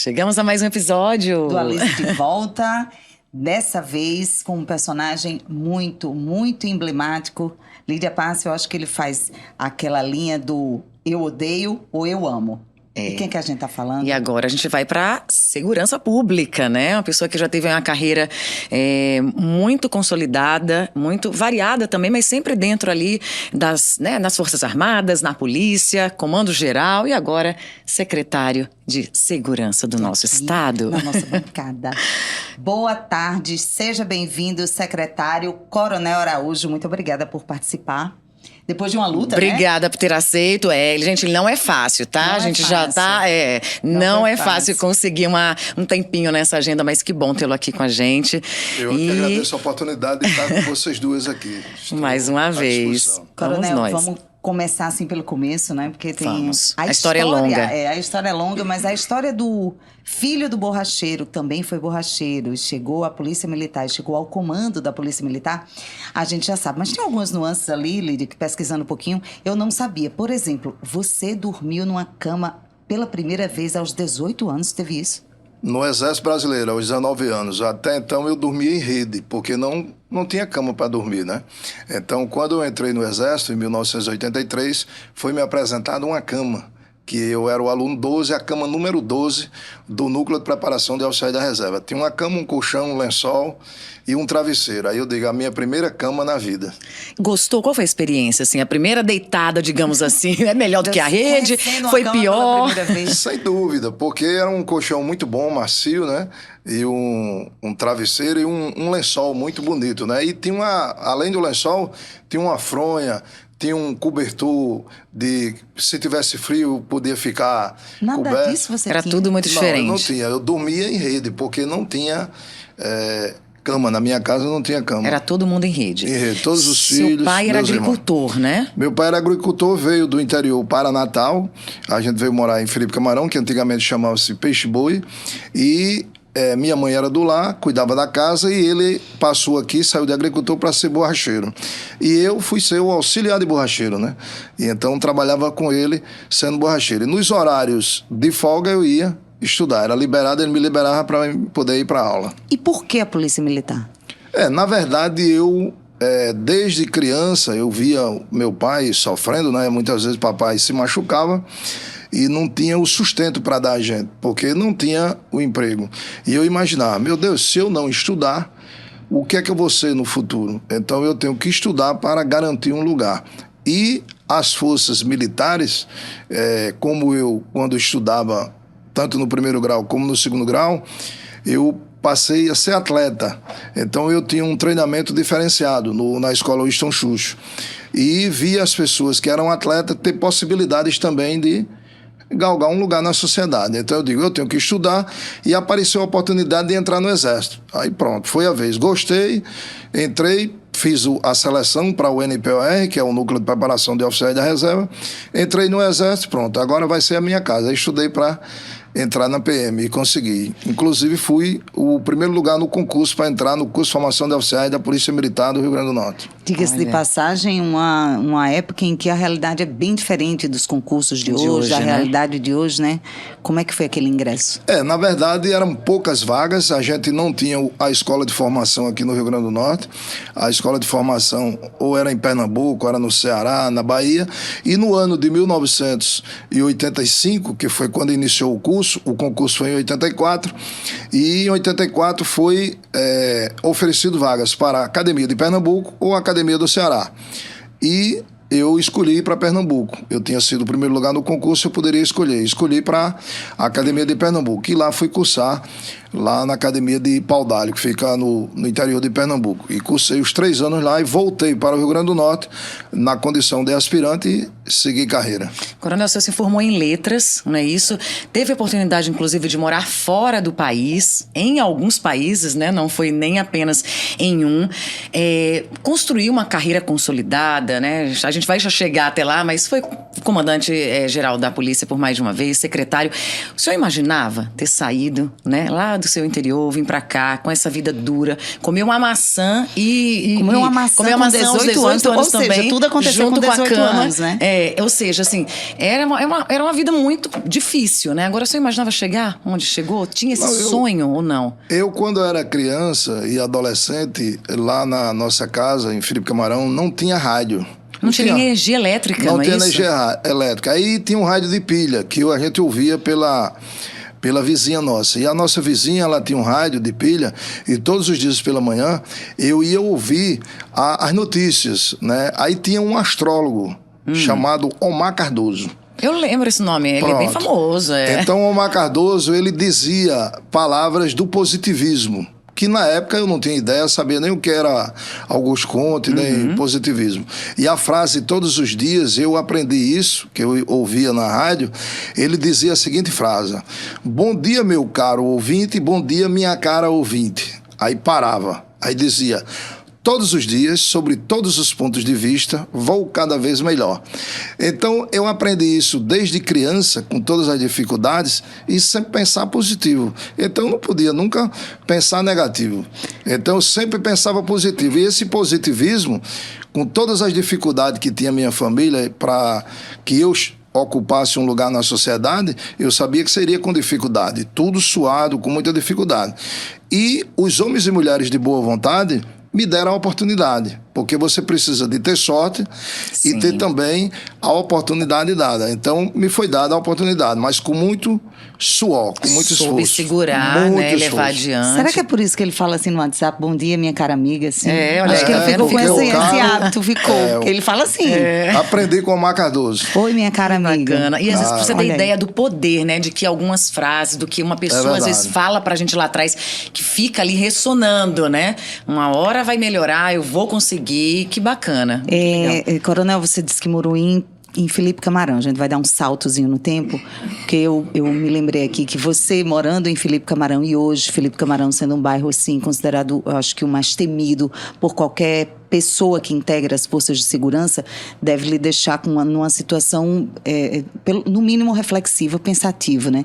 Chegamos a mais um episódio do Alice de Volta, dessa vez com um personagem muito emblemático. Lídia Passi, eu acho que ele faz aquela linha do eu odeio ou eu amo. E quem que a gente tá falando? E agora a gente vai para segurança pública, né? Uma pessoa que já teve uma carreira muito consolidada, muito variada também, mas sempre dentro ali das Forças Armadas, na polícia, comando geral e agora secretário de segurança do nosso estado. Na nossa bancada. Boa tarde, seja bem-vindo, secretário Coronel Araújo. Muito obrigada por participar. Depois de uma luta, Obrigada por ter aceito. Gente, não é fácil, tá? Não a gente é já fácil. tá... Não é fácil conseguir um tempinho nessa agenda, mas que bom tê-lo aqui com a gente. Eu que agradeço a oportunidade de estar com vocês duas aqui. Estou mais uma vez. Coronel, Vamos nós. Vamos começar assim pelo começo, né? Porque tem... Vamos. A história é longa. A história é longa, mas a história do filho do borracheiro também foi borracheiro. Chegou à Polícia Militar, chegou ao comando da Polícia Militar, a gente já sabe. Mas tem algumas nuances ali, Lídia, que pesquisando um pouquinho, eu não sabia. Por exemplo, você dormiu numa cama pela primeira vez aos 18 anos, teve isso? No Exército Brasileiro, aos 19 anos. Até então eu dormia em rede, porque não tinha cama para dormir, né? Então, quando eu entrei no Exército, em 1983, foi me apresentada uma cama, que eu era o aluno 12, a cama número 12 do Núcleo de Preparação de Auxiliar da Reserva. Tinha uma cama, um colchão, um lençol e um travesseiro. Aí eu digo, a minha primeira cama na vida. Gostou? Qual foi a experiência, assim? A primeira deitada, digamos assim, é melhor do que a rede? Foi pior? Sem dúvida, porque era um colchão muito bom, macio, né? E um travesseiro e um lençol muito bonito, né? E tinha além do lençol, tinha uma fronha, tinha um cobertor de... Se tivesse frio, podia ficar coberto. Nada disso você Era tinha? tudo muito diferente. Não, eu não tinha. Eu dormia em rede, porque não tinha cama. Na minha casa não tinha cama. Era todo mundo em rede. Em rede, todos os filhos. Seu pai era agricultor, irmãos, né? Meu pai era agricultor, veio do interior para Natal. A gente veio morar em Felipe Camarão, que antigamente chamava-se Peixe-Boi. E... minha mãe era do lar, cuidava da casa, e ele passou aqui, saiu de agricultor para ser borracheiro. E eu fui ser o auxiliar de borracheiro, né? E então trabalhava com ele sendo borracheiro. E nos horários de folga eu ia estudar, era liberado, ele me liberava para poder ir para aula. E por que a Polícia Militar? Na verdade, eu... desde criança eu via meu pai sofrendo, né? Muitas vezes papai se machucava e não tinha o sustento para dar a gente, porque não tinha o emprego. E eu imaginava, meu Deus, se eu não estudar, o que é que eu vou ser no futuro? Então eu tenho que estudar para garantir um lugar. E as forças militares, como eu, quando estudava, tanto no primeiro grau como no segundo grau, eu passei a ser atleta. Então eu tinha um treinamento diferenciado na escola Winston Xuxo. E vi as pessoas que eram atletas ter possibilidades também de galgar um lugar na sociedade. Então eu digo, eu tenho que estudar, e apareceu a oportunidade de entrar no Exército. Aí pronto, foi a vez. Gostei, entrei, fiz a seleção para o NPOR, que é o Núcleo de Preparação de Oficiais da Reserva. Entrei no Exército, pronto, agora vai ser a minha casa. Aí estudei para entrar na PM e consegui. Inclusive fui o primeiro lugar no concurso para entrar no curso de formação de oficiais da Polícia Militar do Rio Grande do Norte. Diga-se de passagem, uma época em que a realidade é bem diferente dos concursos de hoje, da realidade de hoje, né? Como é que foi aquele ingresso? Na verdade, eram poucas vagas, a gente não tinha a escola de formação aqui no Rio Grande do Norte. A escola de formação ou era em Pernambuco, ou era no Ceará, na Bahia. E no ano de 1985, que foi quando iniciou o concurso foi em 84, e em 84 foi oferecido vagas para a Academia de Pernambuco ou a Academia do Ceará. E eu escolhi para Pernambuco. Eu tinha sido o primeiro lugar no concurso, eu poderia escolher. Escolhi para a Academia de Pernambuco. E lá fui cursar, lá na Academia de Paudalho, que fica no interior de Pernambuco. E cursei os 3 anos lá e voltei para o Rio Grande do Norte na condição de aspirante e segui carreira. Coronel, você se formou em letras, não é isso? Teve a oportunidade, inclusive, de morar fora do país, em alguns países, né? Não foi nem apenas em um. construiu uma carreira consolidada, né? A gente vai já chegar até lá, mas foi comandante geral da polícia por mais de uma vez, secretário. O senhor imaginava ter saído, né, lá do seu interior, vir pra cá, com essa vida dura, comer uma maçã Comer uma maçã aos 18 anos anos ou seja, também, tudo aconteceu junto com 18 a cama, anos, né? Ou seja, assim, era uma vida muito difícil, né? Agora, o senhor imaginava chegar onde chegou? Tinha esse sonho ou não? Eu, quando era criança e adolescente, lá na nossa casa, em Felipe Camarão, não tinha rádio. Não tinha energia elétrica, não é isso? Não tinha energia elétrica. Aí tinha um rádio de pilha, que a gente ouvia pela vizinha nossa. E a nossa vizinha, ela tinha um rádio de pilha, e todos os dias pela manhã eu ia ouvir as notícias, né? Aí tinha um astrólogo chamado Omar Cardoso. Eu lembro esse nome, ele é bem famoso. Então, Omar Cardoso, ele dizia palavras do positivismo, que na época eu não tinha ideia, sabia nem o que era Auguste Comte, nem positivismo. E a frase, todos os dias, eu aprendi isso, que eu ouvia na rádio, ele dizia a seguinte frase: bom dia, meu caro ouvinte, bom dia, minha cara ouvinte. Aí parava, aí dizia: todos os dias, sobre todos os pontos de vista, vou cada vez melhor. Então, eu aprendi isso desde criança, com todas as dificuldades, e sempre pensar positivo. Então, eu não podia nunca pensar negativo. Então, eu sempre pensava positivo. E esse positivismo, com todas as dificuldades que tinha minha família, para que eu ocupasse um lugar na sociedade, eu sabia que seria com dificuldade. Tudo suado, com muita dificuldade. E os homens e mulheres de boa vontade me deram a oportunidade, porque você precisa de ter sorte e ter também a oportunidade dada. Então, me foi dada a oportunidade, mas com muito suor, com muito esforço. Soube segurar, né, levar adiante. Será que é por isso que ele fala assim no WhatsApp, bom dia, minha cara amiga? Assim? Olha, acho que ele ficou com esse hábito, porque ele fala assim. Aprendi com o Omar Cardoso. Oi, minha cara amiga. Bacana. E às vezes você tem ideia do poder, né, de que algumas frases, do que uma pessoa às vezes fala pra gente lá atrás, que fica ali ressonando, né? Uma hora vai melhorar, eu vou conseguir, que bacana. Coronel, você disse que morou em Felipe Camarão. A gente vai dar um saltozinho no tempo, porque eu me lembrei aqui que você morando em Felipe Camarão e hoje Felipe Camarão sendo um bairro assim considerado, eu acho que o mais temido por qualquer pessoa que integra as forças de segurança, deve lhe deixar numa situação no mínimo reflexiva, pensativa, né?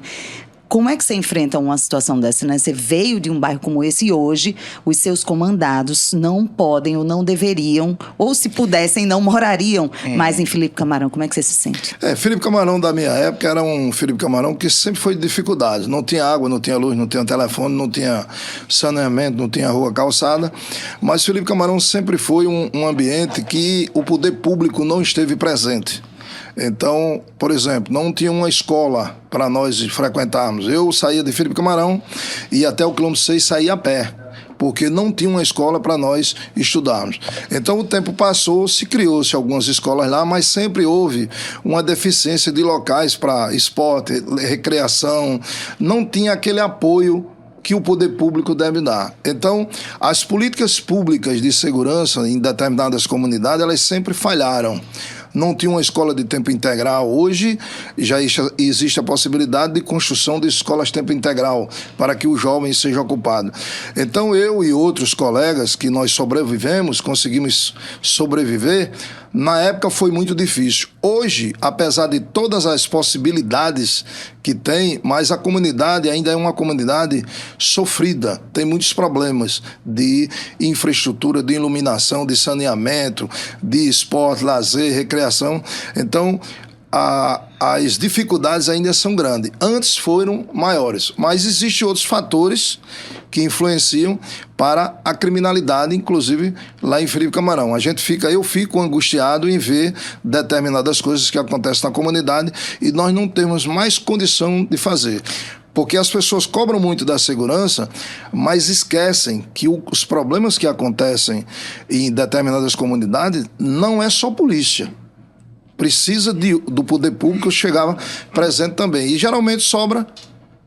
Como é que você enfrenta uma situação dessa, né? Você veio de um bairro como esse e hoje os seus comandados não podem ou não deveriam, ou se pudessem, não morariam mais em Felipe Camarão. Como é que você se sente? Felipe Camarão da minha época era um Felipe Camarão que sempre foi de dificuldades. Não tinha água, não tinha luz, não tinha telefone, não tinha saneamento, não tinha rua calçada. Mas Felipe Camarão sempre foi um ambiente que o poder público não esteve presente. Então, por exemplo, não tinha uma escola para nós frequentarmos. Eu saía de Felipe Camarão e até o quilômetro 6 saía a pé, porque não tinha uma escola para nós estudarmos. Então o tempo passou, criou-se algumas escolas lá, mas sempre houve uma deficiência de locais para esporte, recreação, não tinha aquele apoio que o poder público deve dar. Então, as políticas públicas de segurança em determinadas comunidades, elas sempre falharam. Não tinha uma escola de tempo integral. Hoje já existe a possibilidade de construção de escolas de tempo integral para que os jovens sejam ocupados. Então eu e outros colegas que nós sobrevivemos, conseguimos sobreviver, na época foi muito difícil. Hoje, apesar de todas as possibilidades que tem, mas a comunidade ainda é uma comunidade sofrida, tem muitos problemas de infraestrutura, de iluminação, de saneamento, de esporte, lazer, recreação. Então, as dificuldades ainda são grandes. Antes foram maiores, mas existem outros fatores que influenciam para a criminalidade, inclusive lá em Felipe Camarão. Eu fico angustiado em ver determinadas coisas que acontecem na comunidade e nós não temos mais condição de fazer. Porque as pessoas cobram muito da segurança, mas esquecem que os problemas que acontecem em determinadas comunidades não é só polícia. Precisa do poder público chegar presente também. E geralmente sobra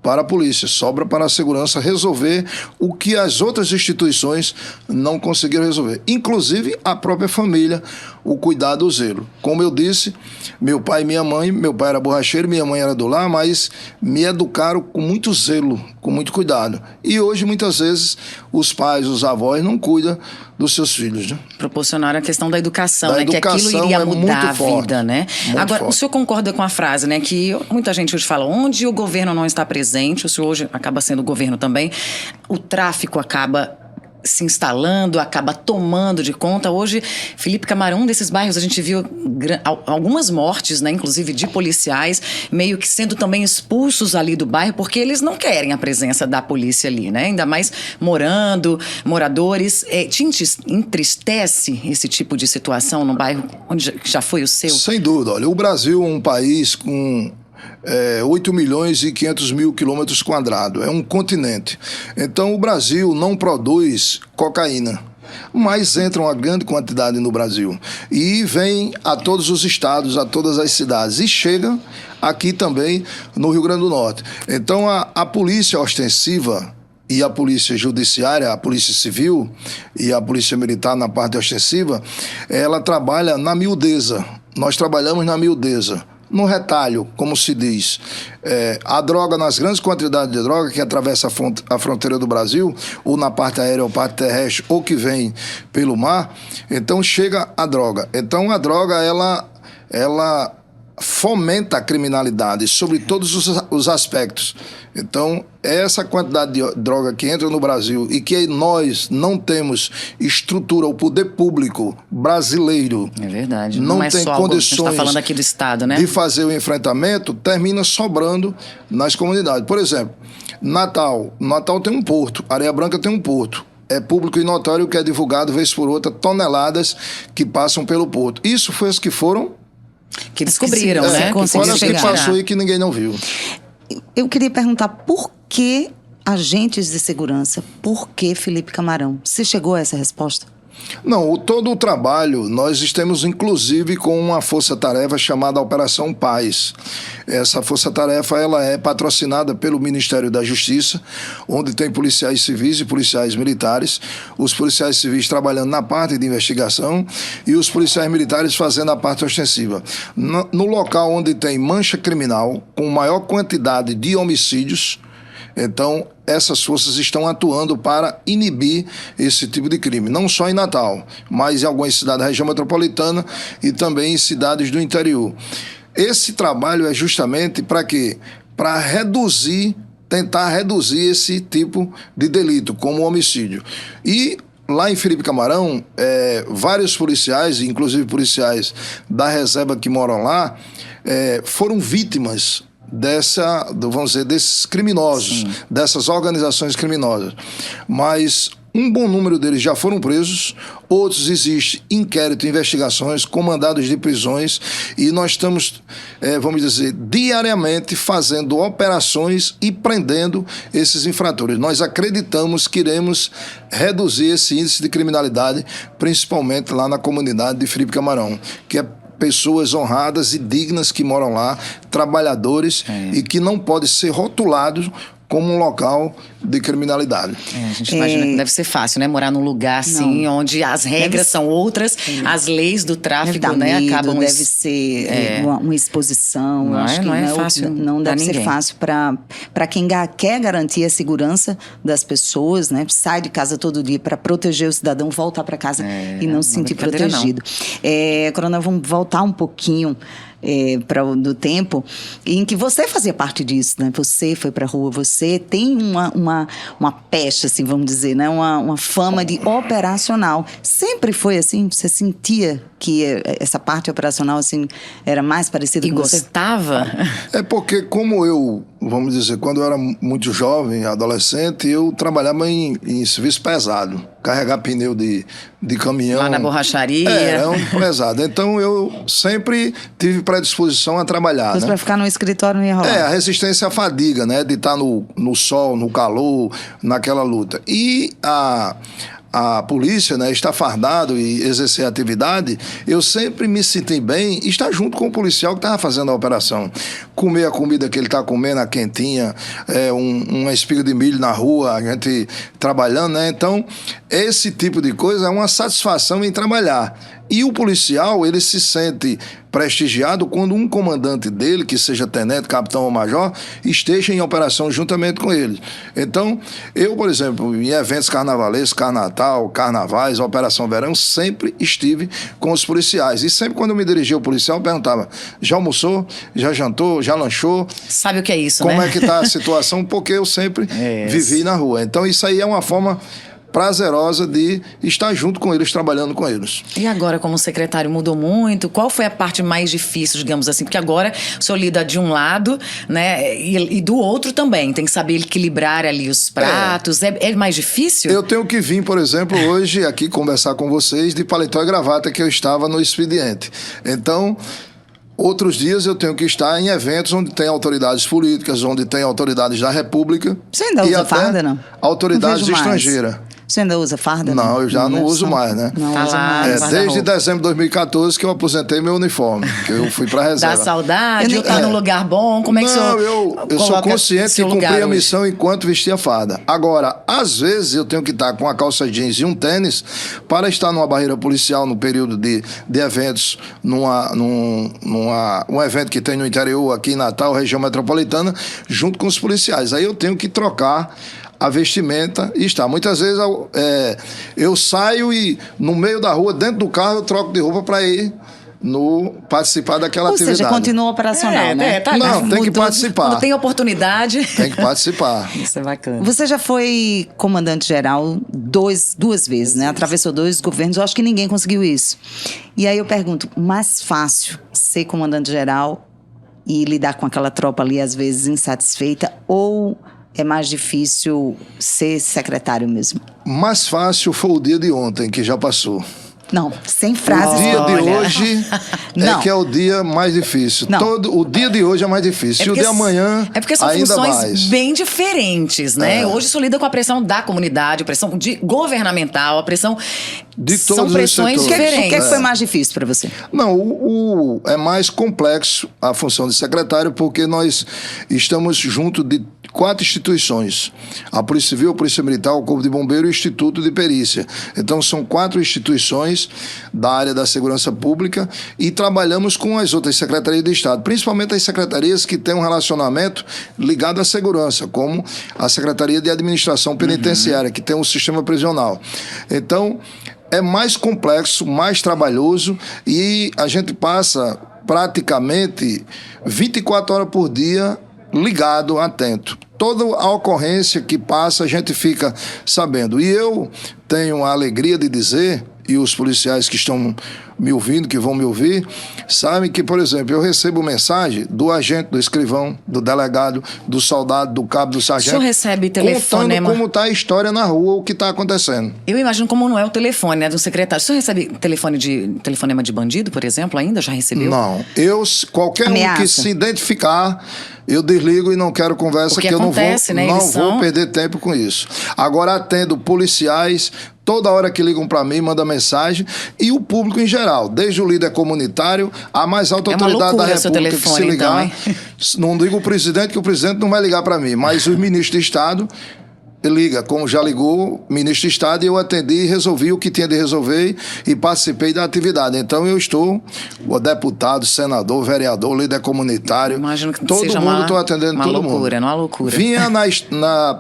para a polícia, sobra para a segurança resolver o que as outras instituições não conseguiram resolver. Inclusive a própria família, o cuidado, o zelo. Como eu disse, meu pai e minha mãe, meu pai era borracheiro, minha mãe era do lar, mas me educaram com muito zelo, com muito cuidado. E hoje, muitas vezes, os pais, os avós não cuidam dos seus filhos, né? Proporcionaram a questão da educação, Da né? Que aquilo educação iria é mudar muito a forte, vida, né? muito Agora, forte. o senhor concorda com a frase, né? Que muita gente hoje fala, onde o governo não está presente, o senhor hoje acaba sendo o governo também, o tráfico acaba se instalando, acaba tomando de conta. Hoje, Felipe Camarão, um desses bairros, a gente viu algumas mortes, né, inclusive de policiais, meio que sendo também expulsos ali do bairro, porque eles não querem a presença da polícia ali, né? Ainda mais moradores. Te entristece esse tipo de situação no bairro onde já foi o seu? Sem dúvida. Olha, o Brasil é um país com 8 milhões e 500 mil quilômetros quadrados. É um continente. Então, o Brasil não produz cocaína, mas entra uma grande quantidade no Brasil. E vem a todos os estados, a todas as cidades. E chega aqui também no Rio Grande do Norte. Então, a polícia ostensiva e a polícia judiciária, a polícia civil e a polícia militar na parte ostensiva, ela trabalha na miudeza. Nós trabalhamos na miudeza. No retalho, como se diz. A droga, nas grandes quantidades de droga que atravessa a fronteira do Brasil, ou na parte aérea ou parte terrestre, ou que vem pelo mar, então chega a droga. Então a droga, ela fomenta a criminalidade sobre todos os aspectos. Então, essa quantidade de droga que entra no Brasil e que nós não temos estrutura, o poder público brasileiro É verdade. não é tem só algo, a gente condições está falando aqui do Estado, né? de fazer o enfrentamento, termina sobrando nas comunidades. Por exemplo, Natal tem um porto, Areia Branca tem um porto. É público e notório que é divulgado, vez por outra, toneladas que passam pelo porto. Isso foi as que foram... Que descobriram, né? Fora as que chegar. passou e que ninguém não viu. Eu queria perguntar por que agentes de segurança, por que Felipe Camarão? Você chegou a essa resposta? Não, todo o trabalho, nós estamos inclusive com uma força-tarefa chamada Operação Paz. Essa força-tarefa, ela é patrocinada pelo Ministério da Justiça, onde tem policiais civis e policiais militares, os policiais civis trabalhando na parte de investigação e os policiais militares fazendo a parte ostensiva. No local onde tem mancha criminal, com maior quantidade de homicídios, então, essas forças estão atuando para inibir esse tipo de crime, não só em Natal, mas em algumas cidades da região metropolitana e também em cidades do interior. Esse trabalho é justamente para quê? Para tentar reduzir esse tipo de delito, como o homicídio. E lá em Felipe Camarão, vários policiais, inclusive policiais da reserva que moram lá, foram vítimas desses criminosos, sim, dessas organizações criminosas. Mas um bom número deles já foram presos, outros existem inquérito, investigações, com mandados de prisões, e nós estamos, vamos dizer, diariamente fazendo operações e prendendo esses infratores. Nós acreditamos que iremos reduzir esse índice de criminalidade, principalmente lá na comunidade de Felipe Camarão, que é pessoas honradas e dignas que moram lá, trabalhadores, e que não podem ser rotulados como um local de criminalidade. A gente imagina que deve ser fácil, né? Morar num lugar assim, onde as regras são outras, as leis do tráfico, né? Medo, acabam... Deve ser uma exposição. Não é fácil. Não deve ser fácil para quem quer garantir a segurança das pessoas, né? Sai de casa todo dia para proteger o cidadão, voltar para casa e não se sentir protegido. Coronel, vamos voltar um pouquinho do tempo em que você fazia parte disso, né? Você foi pra rua, você tem uma pecha, assim, vamos dizer, né? Uma fama de operacional. Sempre foi assim? Você sentia que essa parte operacional, assim, era mais parecida com você? E gostava? É porque como eu, vamos dizer, quando eu era muito jovem, adolescente, eu trabalhava em serviço pesado. Carregar pneu de caminhão. Lá na borracharia. Era um pesado. Então eu sempre tive predisposição a trabalhar. Mas para ficar no escritório não ia rolar. A resistência à fadiga, né? De estar no sol, no calor, naquela luta. E a polícia, né, estar fardado e exercer a atividade, eu sempre me senti bem estar junto com o policial que estava fazendo a operação. Comer a comida que ele está comendo, a quentinha, uma espiga de milho na rua, a gente trabalhando, né? Então, esse tipo de coisa é uma satisfação em trabalhar. E o policial, ele se sente prestigiado quando um comandante dele, que seja tenente, capitão ou major, esteja em operação juntamente com ele. Então, eu, por exemplo, em eventos carnavalescos, Carnatal, Carnavais, Operação Verão, sempre estive com os policiais. E sempre quando eu me dirigia ao policial, eu perguntava, já almoçou? Já jantou? Já lanchou? Sabe o que é isso, Como né? é que está a situação? Porque eu sempre vivi na rua. Então, isso aí é uma forma prazerosa de estar junto com eles, trabalhando com eles. E agora, como secretário, mudou muito? Qual foi a parte mais difícil, digamos assim? Porque agora o senhor lida de um lado, né, e do outro também. Tem que saber equilibrar ali os pratos. É mais difícil? Eu tenho que vir, por exemplo, hoje aqui conversar com vocês de paletó e gravata, que eu estava no expediente. Então, outros dias eu tenho que estar em eventos onde tem autoridades políticas, onde tem autoridades da República. Você ainda e usa até farda, não? autoridades Não vejo mais. estrangeiras. Você ainda usa farda? Não, eu já não uso só- mais, né? Não Tá usa lá, mais. guarda-roupa. Desde dezembro de 2014 que eu aposentei meu uniforme, que eu fui para reserva. Dá saudade? Eu Ou tá num lugar bom? Como é que o senhor eu sou coloca consciente que seu cumpri lugar a hoje? missão enquanto vestia farda. Agora, às vezes eu tenho que estar com a calça jeans e um tênis para estar numa barreira policial no período de eventos, um evento que tem no interior, aqui em Natal, região metropolitana, junto com os policiais. Aí eu tenho que trocar a vestimenta e está. Muitas vezes eu saio e no meio da rua, dentro do carro, eu troco de roupa para ir participar daquela Ou atividade. seja, continua operacional, né? tá, Não, tem que mudou. participar. Quando tem oportunidade. Tem que participar. Isso é bacana. Você já foi comandante-geral duas vezes, né? Atravessou 2 governos. Eu acho que ninguém conseguiu isso. E aí eu pergunto, mais fácil ser comandante-geral e lidar com aquela tropa ali, às vezes, insatisfeita, ou é mais difícil ser secretário mesmo? Mais fácil foi o dia de ontem, que já passou. Não, sem O frases. dia de Olha. hoje Não. é que é o dia mais difícil. Não. O dia de hoje é mais difícil. E o de amanhã É porque são ainda funções mais. bem diferentes, né? Hoje isso lida com a pressão da comunidade, a pressão governamental, a pressão... De São todos os pressões setores. O que diferentes. foi mais difícil para você? Não, é mais complexo a função de secretário porque nós estamos junto de 4 instituições. A Polícia Civil, a Polícia Militar, o Corpo de Bombeiro e o Instituto de Perícia. Então são 4 instituições da área da segurança pública e trabalhamos com as outras secretarias de Estado, principalmente as secretarias que têm um relacionamento ligado à segurança, como a Secretaria de Administração Penitenciária, que tem um sistema prisional. Então, é mais complexo, mais trabalhoso e a gente passa praticamente 24 horas por dia ligado, atento. Toda a ocorrência que passa a gente fica sabendo. E eu tenho a alegria de dizer, e os policiais que estão me ouvindo, que vão me ouvir, sabem que, por exemplo, eu recebo mensagem do agente, do escrivão, do delegado, do soldado, do cabo, do sargento. O senhor recebe telefonema? Contando como está a história na rua, o que está acontecendo. Eu imagino como não é o telefone, né, do secretário. O senhor recebe telefonema de bandido, por exemplo, ainda? Já recebeu? Não. Qualquer Ameaça. um que se identificar, eu desligo e não quero conversa, Porque que eu acontece, né? não Eles vou são- perder tempo com isso. Agora atendo policiais, toda hora que ligam para mim, manda mensagem, e o público em geral, desde o líder comunitário, a mais alta É uma autoridade da loucura seu República que se telefone, ligar. então, Não digo o presidente, que o presidente não vai ligar para mim, mas os ministros de Estado liga, como já ligou, ministro de Estado, e eu atendi e resolvi o que tinha de resolver e participei da atividade. Então eu estou, o deputado, senador, vereador, líder comunitário, Imagino que todo seja mundo, estou atendendo uma todo loucura, mundo. uma loucura. Vinha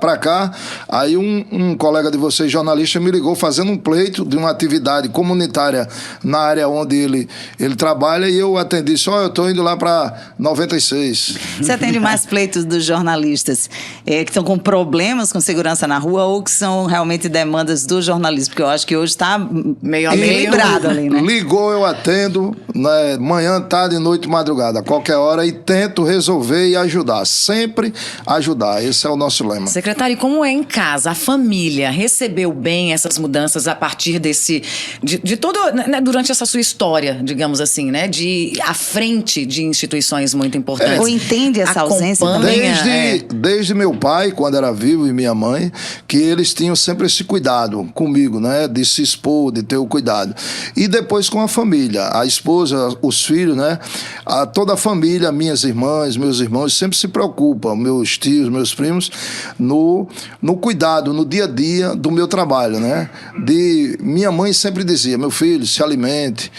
pra cá, aí um colega de vocês, jornalista, me ligou fazendo um pleito de uma atividade comunitária na área onde ele trabalha, e eu atendi, só eu estou indo lá para 96. Você atende mais pleitos dos jornalistas que estão com problemas com segurança na rua ou que são realmente demandas do jornalismo? Porque eu acho que hoje está Meio a meio. equilibrado ali, né? Ligou, eu atendo, né, manhã, tarde, noite, madrugada, qualquer hora, e tento resolver e ajudar. Sempre ajudar. Esse é o nosso lema. Secretário, e como é em casa? A família recebeu bem essas mudanças a partir de todo, né, durante essa sua história, digamos assim, né? À frente de instituições muito importantes. Ou entende essa ausência Acompanha, também? Desde meu pai, quando era vivo, e minha mãe, mãe, que eles tinham sempre esse cuidado comigo, né? De se expor, de ter o cuidado. E depois com a família, a esposa, os filhos, né? Toda a família, minhas irmãs, meus irmãos, sempre se preocupam, meus tios, meus primos, no cuidado, no dia a dia do meu trabalho, né? Minha mãe sempre dizia, meu filho, se alimente,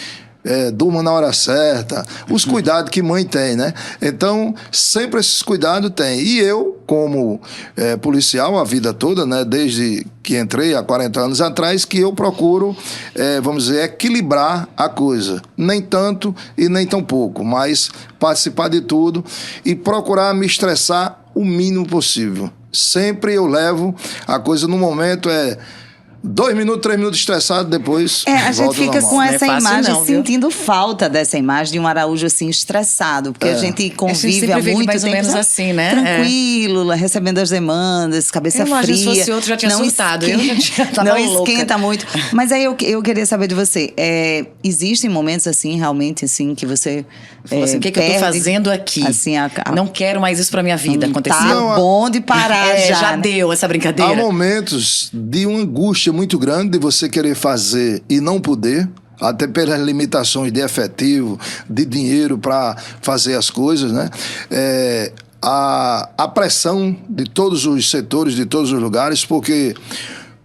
durma na hora certa, os cuidados que mãe tem, né? Então, sempre esses cuidados tem. E eu, como policial a vida toda, né? Desde que entrei há 40 anos atrás, que eu procuro, vamos dizer, equilibrar a coisa. Nem tanto e nem tão pouco, mas participar de tudo e procurar me estressar o mínimo possível. Sempre eu levo a coisa no momento 2 minutos, 3 minutos estressado, depois a gente fica com essa Não é fácil imagem, não, viu? sentindo falta dessa imagem de um Araújo assim estressado, porque a gente convive sempre há vive muito mais ou tempo menos assim, né? tranquilo, recebendo as demandas, cabeça Eu imagino, fria. se fosse outro, já tinha não surtado, eu já tinha- tava Não louca. esquenta muito. Mas aí eu queria saber de você, existem momentos assim, realmente assim, que você Falou assim, o que eu tô perde, fazendo aqui? Assim, Não quero mais isso pra minha vida acontecer. tá bom de parar Já né? deu essa brincadeira. há momentos de uma angústia muito grande de você querer fazer e não poder, até pelas limitações de efetivo, de dinheiro para fazer as coisas, né? A pressão de todos os setores, de todos os lugares, porque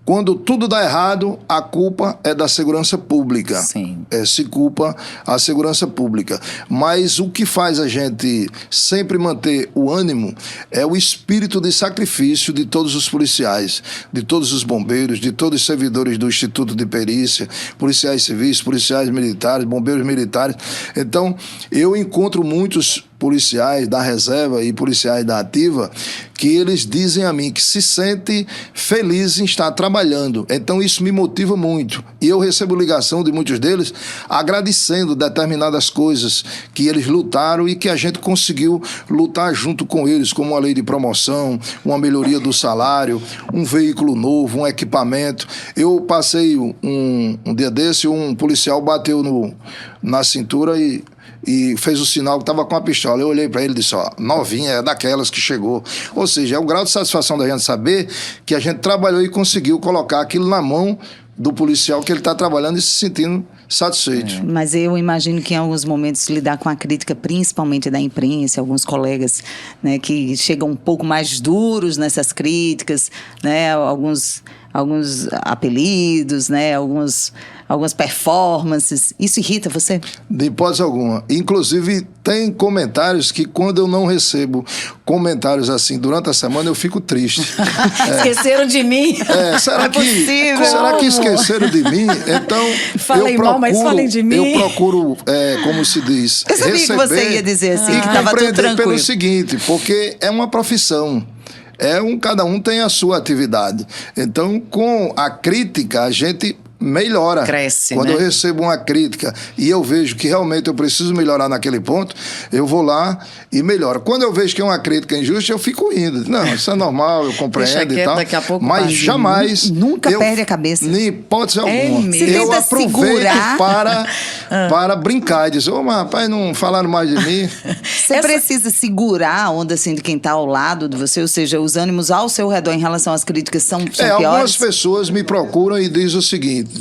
quando tudo dá errado, a culpa é da segurança pública. Sim. Se culpa a segurança pública. Mas o que faz a gente sempre manter o ânimo é o espírito de sacrifício de todos os policiais, de todos os bombeiros, de todos os servidores do Instituto de Perícia, policiais civis, policiais militares, bombeiros militares. Então, eu encontro muitos policiais da reserva e policiais da ativa que eles dizem a mim que se sentem felizes em estar trabalhando. Então isso me motiva muito. E eu recebo ligação de muitos deles agradecendo determinadas coisas que eles lutaram e que a gente conseguiu lutar junto com eles, como uma lei de promoção, uma melhoria do salário, um veículo novo, um equipamento. Eu passei um dia desse, um policial bateu na cintura e fez o sinal que estava com a pistola. Eu olhei para ele e disse, novinha, é daquelas que chegou. Ou seja, é o grau de satisfação da gente saber que a gente trabalhou e conseguiu colocar aquilo na mão do policial que ele está trabalhando e se sentindo satisfeito. Mas eu imagino que em alguns momentos lidar com a crítica, principalmente da imprensa, alguns colegas, né, que chegam um pouco mais duros nessas críticas, né, alguns apelidos, né, algumas performances. Isso irrita você? De hipótese alguma. Inclusive, tem comentários que quando eu não recebo comentários assim durante a semana, eu fico triste. Esqueceram de mim? Será que Como? esqueceram de mim? Então, Falei mal, mas falem de mim. Eu procuro, como se diz, Eu sabia que você ia dizer assim, que estava tudo compreender tranquilo. pelo seguinte, porque é uma profissão. Cada um tem a sua atividade. Então, com a crítica, a gente melhora. Cresce, Quando né? eu recebo uma crítica e eu vejo que realmente eu preciso melhorar naquele ponto, eu vou lá e melhoro. Quando eu vejo que é uma crítica injusta, eu fico rindo. Não, isso é normal, eu compreendo Deixa e quieto, tal. daqui a pouco mas passa. jamais... Nunca perde a cabeça. Nem hipótese alguma. mesmo? Você Eu tenta aproveito segurar. para brincar e dizer, mas rapaz, não falaram mais de mim. Você precisa segurar a onda assim de quem está ao lado de você, ou seja, os ânimos ao seu redor em relação às críticas são piores? Algumas pessoas me procuram e dizem o seguinte,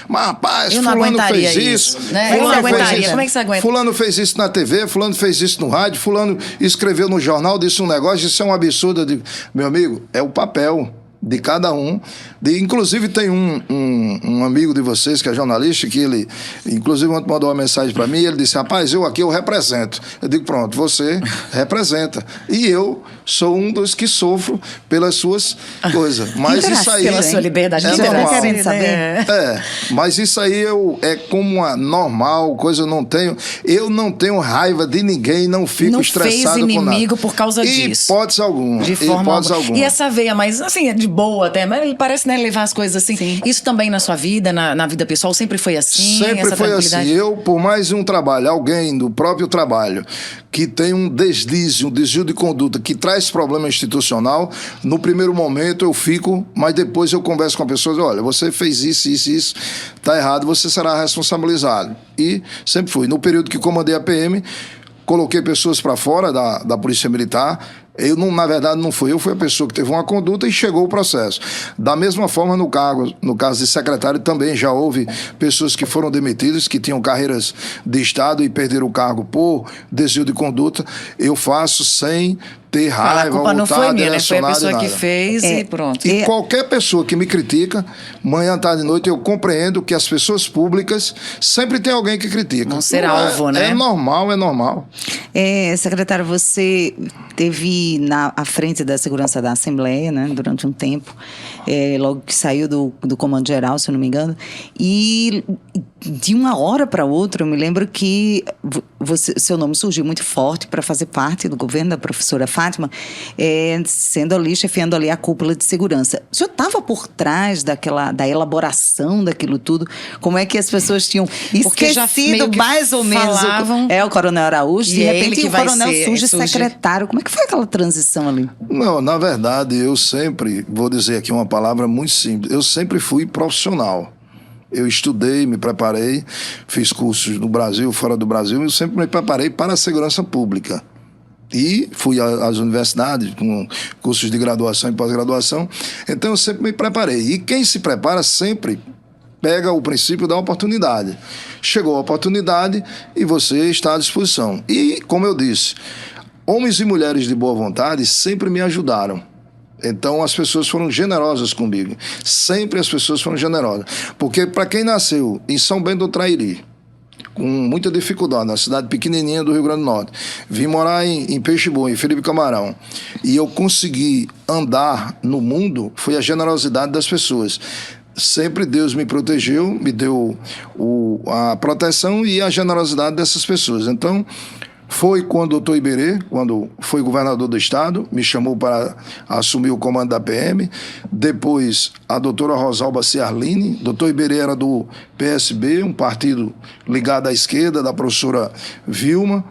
mas rapaz, Eu não fulano aguentaria fez isso, isso, né? Eu não fulano fez aguentaria. isso. Como é que você aguenta? Fulano fez isso na TV, fulano fez isso no rádio, fulano escreveu no jornal, disse um negócio, isso é um absurdo. Eu digo, meu amigo, é o papel de cada um. Inclusive tem um amigo de vocês que é jornalista, que ele, inclusive, ontem mandou uma mensagem para mim, e ele disse, rapaz, eu represento. Eu digo, pronto, você representa. E eu sou um dos que sofro pelas suas coisas. Mas isso aí... Pela sua liberdade. é de normal. expressão, querendo saber? né? Mas isso aí é como uma normal, coisa eu não tenho. Eu não tenho raiva de ninguém, não fico Não estressado fez com nada. inimigo por causa disso. Hipótese alguma. De forma hipótese alguma. E essa veia, mas assim, é de boa até, mas ele parece, né, levar as coisas assim. Sim. Isso também na sua vida, na vida pessoal, sempre foi assim? Sempre essa foi tranquilidade? assim. Eu, por mais um trabalho, alguém do próprio trabalho que tem um desvio de conduta que traz problema institucional, no primeiro momento eu fico, mas depois eu converso com a pessoa e digo, olha, você fez isso, tá errado, você será responsabilizado. E sempre fui. No período que comandei a PM, coloquei pessoas para fora da Polícia Militar, Eu, não, na verdade, não fui eu, fui a pessoa que teve uma conduta e chegou o processo. Da mesma forma, no caso de secretário, também já houve pessoas que foram demitidas, que tinham carreiras de Estado e perderam o cargo por desvio de conduta. Eu faço sem ter raiva, A culpa não foi minha, né? Foi a direcionada pessoa e que nada. fez e pronto. E qualquer pessoa que me critica, manhã, tarde e noite, eu compreendo que as pessoas públicas sempre tem alguém que critica. Vão ser Não alvo, né? É normal, é normal. Secretário, você teve à frente da segurança da Assembleia, né, durante um tempo, logo que saiu do Comando Geral, se eu não me engano, e de uma hora para outra, eu me lembro que seu nome surgiu muito forte para fazer parte do governo da professora Fátima, sendo ali, chefiando ali a cúpula de segurança. O senhor estava por trás da elaboração daquilo tudo? Como é que as pessoas tinham esquecido mais ou menos o Coronel Araújo, de repente o Coronel surge secretário. Como é que foi aquela transição ali? Não, na verdade, eu sempre, vou dizer aqui uma palavra muito simples, eu sempre fui profissional. Eu estudei, me preparei, fiz cursos no Brasil, fora do Brasil, eu sempre me preparei para a segurança pública. E fui às universidades com cursos de graduação e pós-graduação, então eu sempre me preparei. E quem se prepara sempre pega o princípio da oportunidade. Chegou a oportunidade e você está à disposição. E, como eu disse, homens e mulheres de boa vontade sempre me ajudaram. Então as pessoas foram generosas comigo. Sempre as pessoas foram generosas. Porque para quem nasceu em São Bento do Trairi, com muita dificuldade, na cidade pequenininha do Rio Grande do Norte, vim morar em Peixe Bom, em Felipe Camarão, e eu consegui andar no mundo, foi a generosidade das pessoas. Sempre Deus me protegeu, me deu a proteção e a generosidade dessas pessoas. Então, foi quando o doutor Iberê, quando foi governador do estado, me chamou para assumir o comando da PM. Depois, a doutora Rosalba Ciarline. Doutor Iberê era do PSB, um partido ligado à esquerda, da professora Vilma.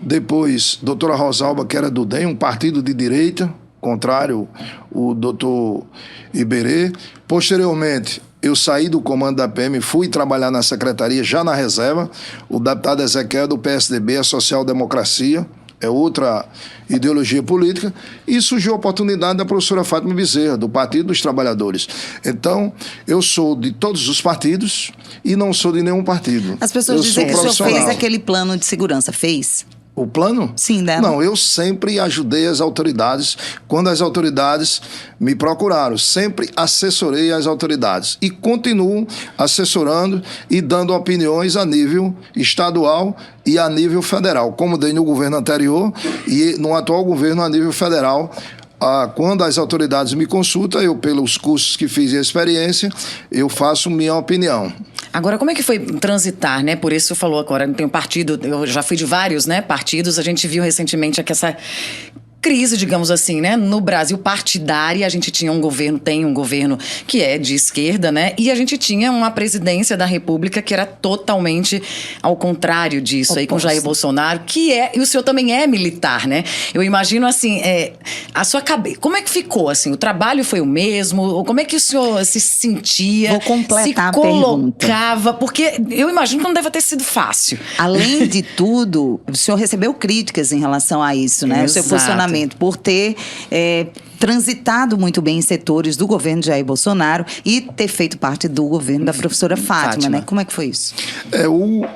Depois, doutora Rosalba, que era do DEM, um partido de direita, contrário o doutor Iberê. Posteriormente, eu saí do comando da PM, fui trabalhar na secretaria, já na reserva. O deputado Ezequiel do PSDB, a social-democracia, é outra ideologia política. E surgiu a oportunidade da professora Fátima Bezerra, do Partido dos Trabalhadores. Então, eu sou de todos os partidos e não sou de nenhum partido. As pessoas dizem que o senhor fez aquele plano de segurança, fez? O plano? Sim, né? Não, eu sempre ajudei as autoridades quando as autoridades me procuraram. Sempre assessorei as autoridades. E continuo assessorando e dando opiniões a nível estadual e a nível federal, como dei no governo anterior e no atual governo a nível federal. Quando as autoridades me consultam, eu, pelos cursos que fiz e a experiência, eu faço minha opinião. Agora, como é que foi transitar, né? Por isso você falou agora, não tem um partido, eu já fui de vários, né, partidos, a gente viu recentemente aqui essa crise, digamos assim, né? No Brasil partidária, a gente tinha tem um governo que é de esquerda, né? E a gente tinha uma presidência da República que era totalmente ao contrário disso, aí com Jair Bolsonaro, e o senhor também é militar, né? Eu imagino, assim, a sua cabeça, como é que ficou, assim? O trabalho foi o mesmo? Como é que o senhor se sentia? Vou completar se colocava? Porque eu imagino que não deve ter sido fácil. Além de tudo, o senhor recebeu críticas em relação a isso, né? O seu posicionamento por ter transitado muito bem em setores do governo de Jair Bolsonaro e ter feito parte do governo da professora Fátima, né? Como é que foi isso?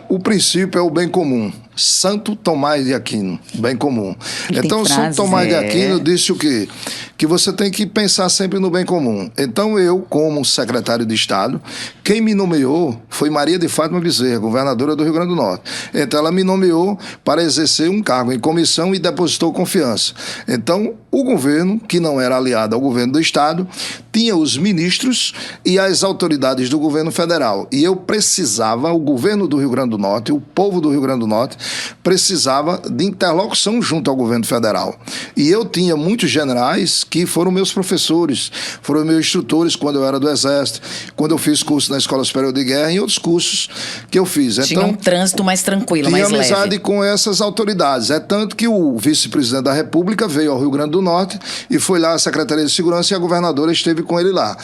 O princípio é o bem comum. Santo Tomás de Aquino, bem comum. Então, Santo Tomás de Aquino disse o quê? Que você tem que pensar sempre no bem comum. Então, eu, como secretário de Estado, quem me nomeou foi Maria de Fátima Bezerra, governadora do Rio Grande do Norte. Então, ela me nomeou para exercer um cargo em comissão e depositou confiança. Então, o governo, que não era aliado ao governo do Estado, tinha os ministros e as autoridades do governo federal. E eu precisava, o governo do Rio Grande do Norte, o povo do Rio Grande do Norte, precisava de interlocução junto ao governo federal. E eu tinha muitos generais que foram meus professores, foram meus instrutores quando eu era do Exército, quando eu fiz curso na Escola Superior de Guerra e outros cursos que eu fiz. Tinha um trânsito mais tranquilo, mais leve. Tinha amizade com essas autoridades. É tanto que o vice-presidente da República veio ao Rio Grande do Norte e foi lá à Secretaria de Segurança e a governadora esteve com ele lá.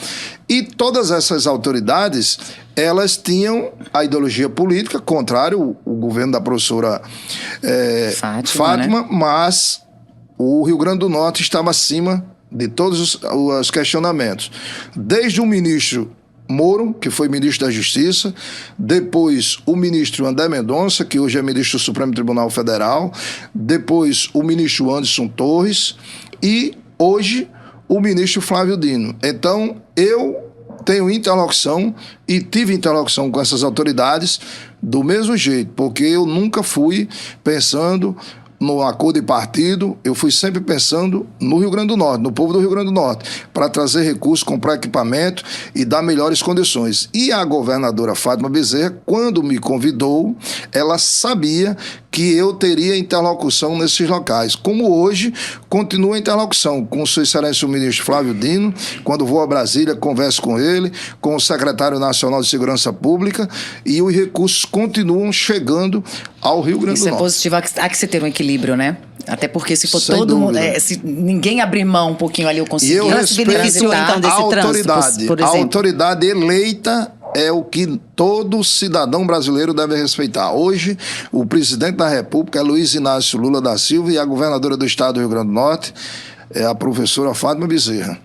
E todas essas autoridades, elas tinham a ideologia política, contrário ao governo da professora Fátima, né? Mas o Rio Grande do Norte estava acima de todos os questionamentos. Desde o ministro Moro, que foi ministro da Justiça, depois o ministro André Mendonça, que hoje é ministro do Supremo Tribunal Federal, depois o ministro Anderson Torres e hoje o ministro Flávio Dino. Então, eu tenho interlocução e tive interlocução com essas autoridades do mesmo jeito, porque eu nunca fui pensando no acordo de partido, eu fui sempre pensando no Rio Grande do Norte, no povo do Rio Grande do Norte, para trazer recursos, comprar equipamento e dar melhores condições. E a governadora Fátima Bezerra, quando me convidou, ela sabia que eu teria interlocução nesses locais. Como hoje, continua a interlocução com o Sua Excelência o ministro Flávio Dino, quando vou a Brasília, converso com ele, com o secretário nacional de Segurança Pública, e os recursos continuam chegando ao Rio Grande do Norte. Isso é positivo, há que se ter um equilíbrio, né? Até porque se for Sem todo mundo, dúvida. se ninguém abrir mão um pouquinho ali, eu E consegui. eu Ela se beneficiou, respeito então, desse a trânsito, autoridade. por A exemplo. autoridade eleita é o que todo cidadão brasileiro deve respeitar. Hoje, o presidente da República é Luiz Inácio Lula da Silva e a governadora do estado do Rio Grande do Norte é a professora Fátima Bezerra.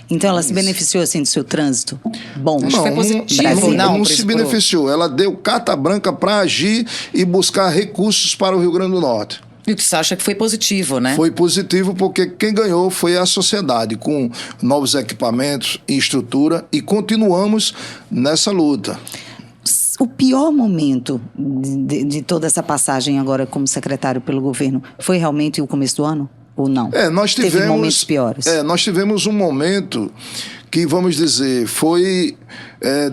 Então ela se beneficiou assim do seu trânsito? Bom, Acho que foi positivo, não por se isso, beneficiou. Ela deu carta branca para agir e buscar recursos para o Rio Grande do Norte. E o que você acha que foi positivo, né? Foi positivo porque quem ganhou foi a sociedade, com novos equipamentos e estrutura, e continuamos nessa luta. o pior momento de toda essa passagem agora como secretário pelo governo foi realmente o começo do ano? Ou não? Nós tivemos... Teve momentos piores? Nós tivemos um momento que, vamos dizer, foi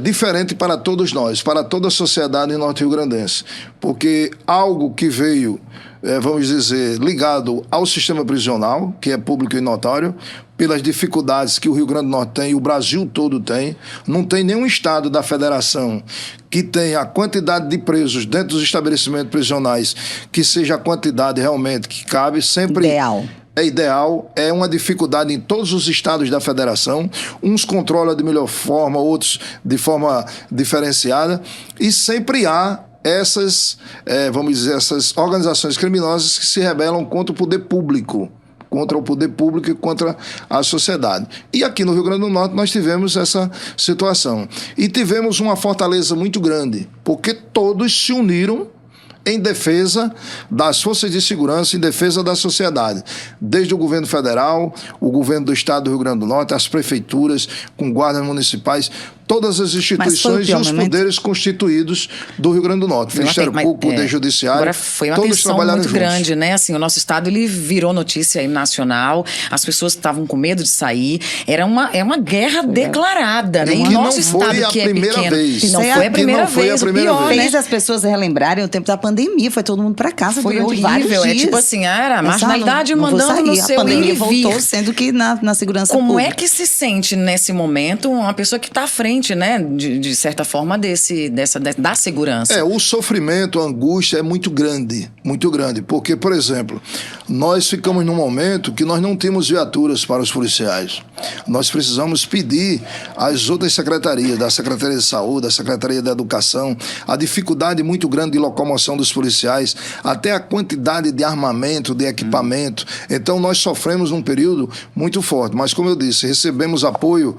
diferente para todos nós, para toda a sociedade norte-rio-grandense. Porque algo que veio, vamos dizer, ligado ao sistema prisional, que é público e notório, pelas dificuldades que o Rio Grande do Norte tem e o Brasil todo tem. Não tem nenhum estado da federação que tenha a quantidade de presos dentro dos estabelecimentos prisionais que seja a quantidade realmente que cabe. Sempre ideal. É ideal, é uma dificuldade em todos os estados da federação. Uns controlam de melhor forma, outros de forma diferenciada. E sempre há essas, vamos dizer, essas organizações criminosas que se rebelam contra o poder público. Contra o poder público e contra a sociedade. E aqui no Rio Grande do Norte nós tivemos essa situação. E tivemos uma fortaleza muito grande, porque todos se uniram em defesa das forças de segurança, em defesa da sociedade. Desde o governo federal, o governo do estado do Rio Grande do Norte, as prefeituras, com guardas municipais, todas as instituições e os poderes constituídos do Rio Grande do Norte. Ministério Público, Poder Judiciário, agora foi uma todos tensão trabalharam muito juntos. grande, né? Assim, o nosso estado, ele virou notícia aí nacional, as pessoas estavam com medo de sair, é uma guerra declarada, né? E Em que nosso não foi estado, a que é primeira pequeno. vez. Que não Isso foi é a primeira que não foi a vez, primeira o pior, vez. né? Fez as pessoas relembrarem o tempo da pandemia, foi todo mundo pra casa Foi durante vários horrível, dias. tipo assim, era a Pensar, marginalidade não vou mandando no sair. seu A pandemia ir e vir. voltou, sendo que na segurança Como pública. é que se sente nesse momento uma pessoa que está à frente, né, de certa forma, da segurança? O sofrimento, a angústia é muito grande, porque, por exemplo, nós ficamos num momento que nós não temos viaturas para os policiais. Nós precisamos pedir às outras secretarias, da Secretaria de Saúde, da Secretaria da Educação, a dificuldade muito grande de locomoção dos policiais, até a quantidade de armamento, de equipamento. Então nós sofremos num período muito forte, mas como eu disse, recebemos apoio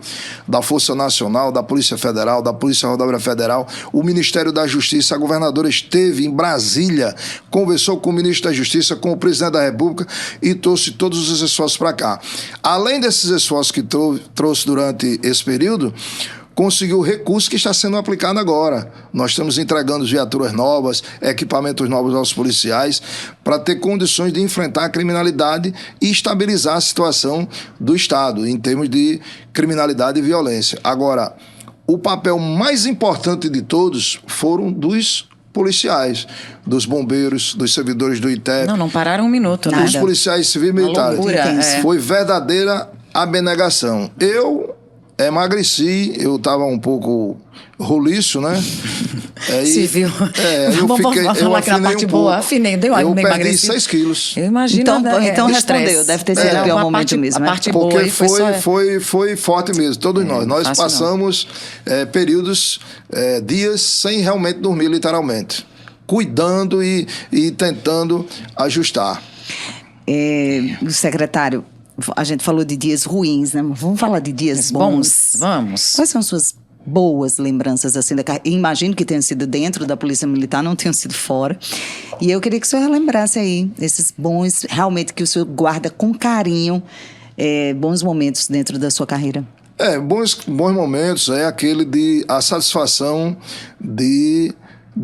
da Força Nacional, da Polícia Federal, da Polícia Rodoviária Federal, o Ministério da Justiça. A governadora esteve em Brasília, conversou com o ministro da Justiça, com o presidente da República e trouxe todos os esforços para cá. Além desses esforços que trouxe durante esse período, conseguiu o recurso que está sendo aplicado agora. Nós estamos entregando viaturas novas, equipamentos novos aos policiais, para ter condições de enfrentar a criminalidade e estabilizar a situação do Estado, em termos de criminalidade e violência. Agora, o papel mais importante de todos foram dos policiais, dos bombeiros, dos servidores do ITEP. Não pararam um minuto, né? Dos policiais civis e militares. Loucura, Foi verdadeira abnegação. Eu emagreci, eu estava um pouco roliço, né? Se viu? Vamos falar aqui na parte boa. Afinei, deu eu perdi emagreci. 6 quilos. Eu imagino. Então o respondeu, estresse. deve ter sido o pior momento mesmo. A parte boa Porque aí foi forte mesmo, todos nós. Nós fácil passamos períodos, dias sem realmente dormir, literalmente. Cuidando e tentando ajustar. Secretário, a gente falou de dias ruins, né? Vamos falar de dias bons. Vamos. Quais são suas boas lembranças assim da carreira? Imagino que tenham sido dentro da Polícia Militar, não tenham sido fora. E eu queria que o senhor relembrasse aí esses bons, realmente que o senhor guarda com carinho, bons momentos dentro da sua carreira. Bons momentos é aquele de a satisfação de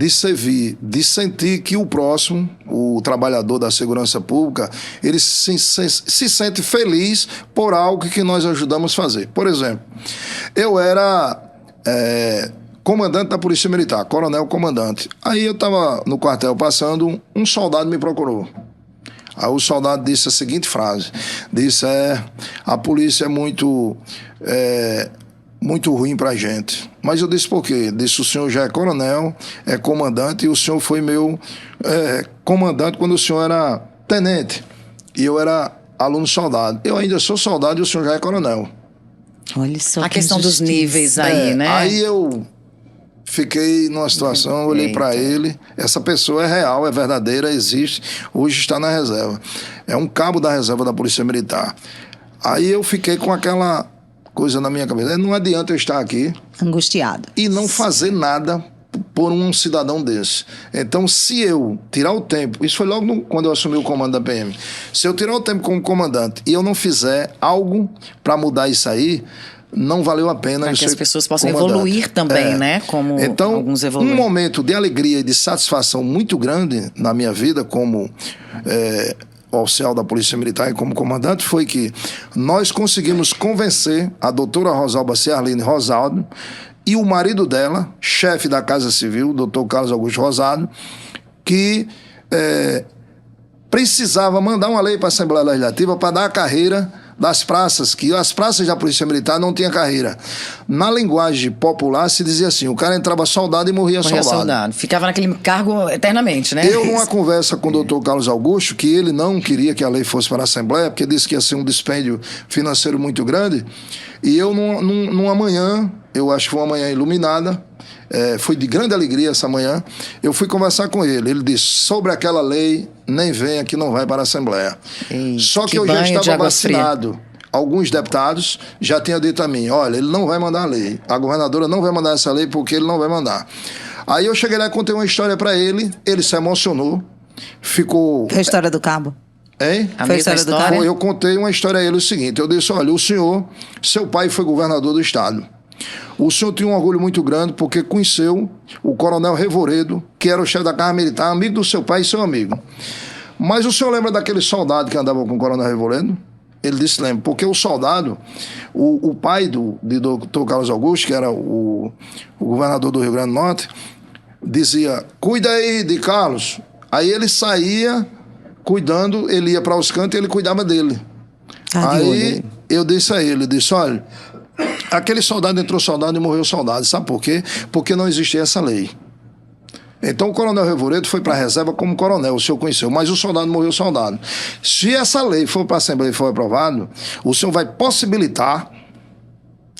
servir, de sentir que o próximo, o trabalhador da segurança pública, ele se sente feliz por algo que nós ajudamos a fazer. Por exemplo, eu era comandante da Polícia Militar, coronel comandante. Aí eu estava no quartel passando, um soldado me procurou. Aí o soldado disse a seguinte frase, disse, a polícia é muito ruim pra gente. Mas eu disse por quê? Disse, o senhor já é coronel, é comandante, e o senhor foi meu comandante quando o senhor era tenente. E eu era aluno soldado. Eu ainda sou soldado e o senhor já é coronel. Olha só a questão dos níveis aí, né? Aí eu fiquei numa situação, olhei para ele, essa pessoa é real, é verdadeira, existe, hoje está na reserva. É um cabo da reserva da Polícia Militar. Aí eu fiquei com aquela coisa na minha cabeça, não adianta eu estar aqui angustiado e não fazer nada por um cidadão desse. Então, se eu tirar o tempo, isso foi logo quando eu assumi o comando da PM, se eu tirar o tempo como comandante e eu não fizer algo para mudar isso aí, não valeu a pena. Para que as pessoas possam comandante. Evoluir também, né? Como então, alguns evoluem. Um momento de alegria e de satisfação muito grande na minha vida como oficial da Polícia Militar e como comandante foi que nós conseguimos convencer a doutora Rosalba Ciarline Rosaldo e o marido dela, chefe da Casa Civil, doutor Carlos Augusto Rosado, que precisava mandar uma lei para a Assembleia Legislativa para dar a carreira das praças, que as praças da Polícia Militar não tinham carreira. Na linguagem popular se dizia assim, o cara entrava soldado e morria soldado. Ficava naquele cargo eternamente, né? Eu, numa conversa com o doutor Carlos Augusto, que ele não queria que a lei fosse para a Assembleia, porque disse que ia ser um dispêndio financeiro muito grande, e eu, numa manhã, eu acho que foi uma manhã iluminada, foi de grande alegria essa manhã, eu fui conversar com ele. Ele disse, sobre aquela lei, nem venha que não vai para a Assembleia. Só que eu já estava vacinado. Alguns deputados já tinham dito a mim, olha, ele não vai mandar a lei. A governadora não vai mandar essa lei porque ele não vai mandar. Aí eu cheguei lá e contei uma história para ele, ele se emocionou, ficou... Foi a história do cabo? Hein? A mesma história? Eu contei uma história a ele o seguinte, eu disse, olha, o senhor, seu pai foi governador do estado. O senhor tinha um orgulho muito grande porque conheceu o coronel Revoredo, que era o chefe da Casa Militar, amigo do seu pai e seu amigo. Mas o senhor lembra daquele soldado que andava com o coronel Revoredo? Ele disse, lembra, porque o soldado, o pai do doutor Carlos Augusto, que era o governador do Rio Grande do Norte, dizia, cuida aí de Carlos. Aí ele saía cuidando, ele ia para os cantos e ele cuidava dele. Aí eu disse a ele, disse, olha, aquele soldado entrou soldado e morreu soldado. Sabe por quê? Porque não existia essa lei. Então o coronel Revoredo foi para a reserva como coronel, o senhor conheceu, mas o soldado morreu soldado. Se essa lei for para a Assembleia e for aprovado, o senhor vai possibilitar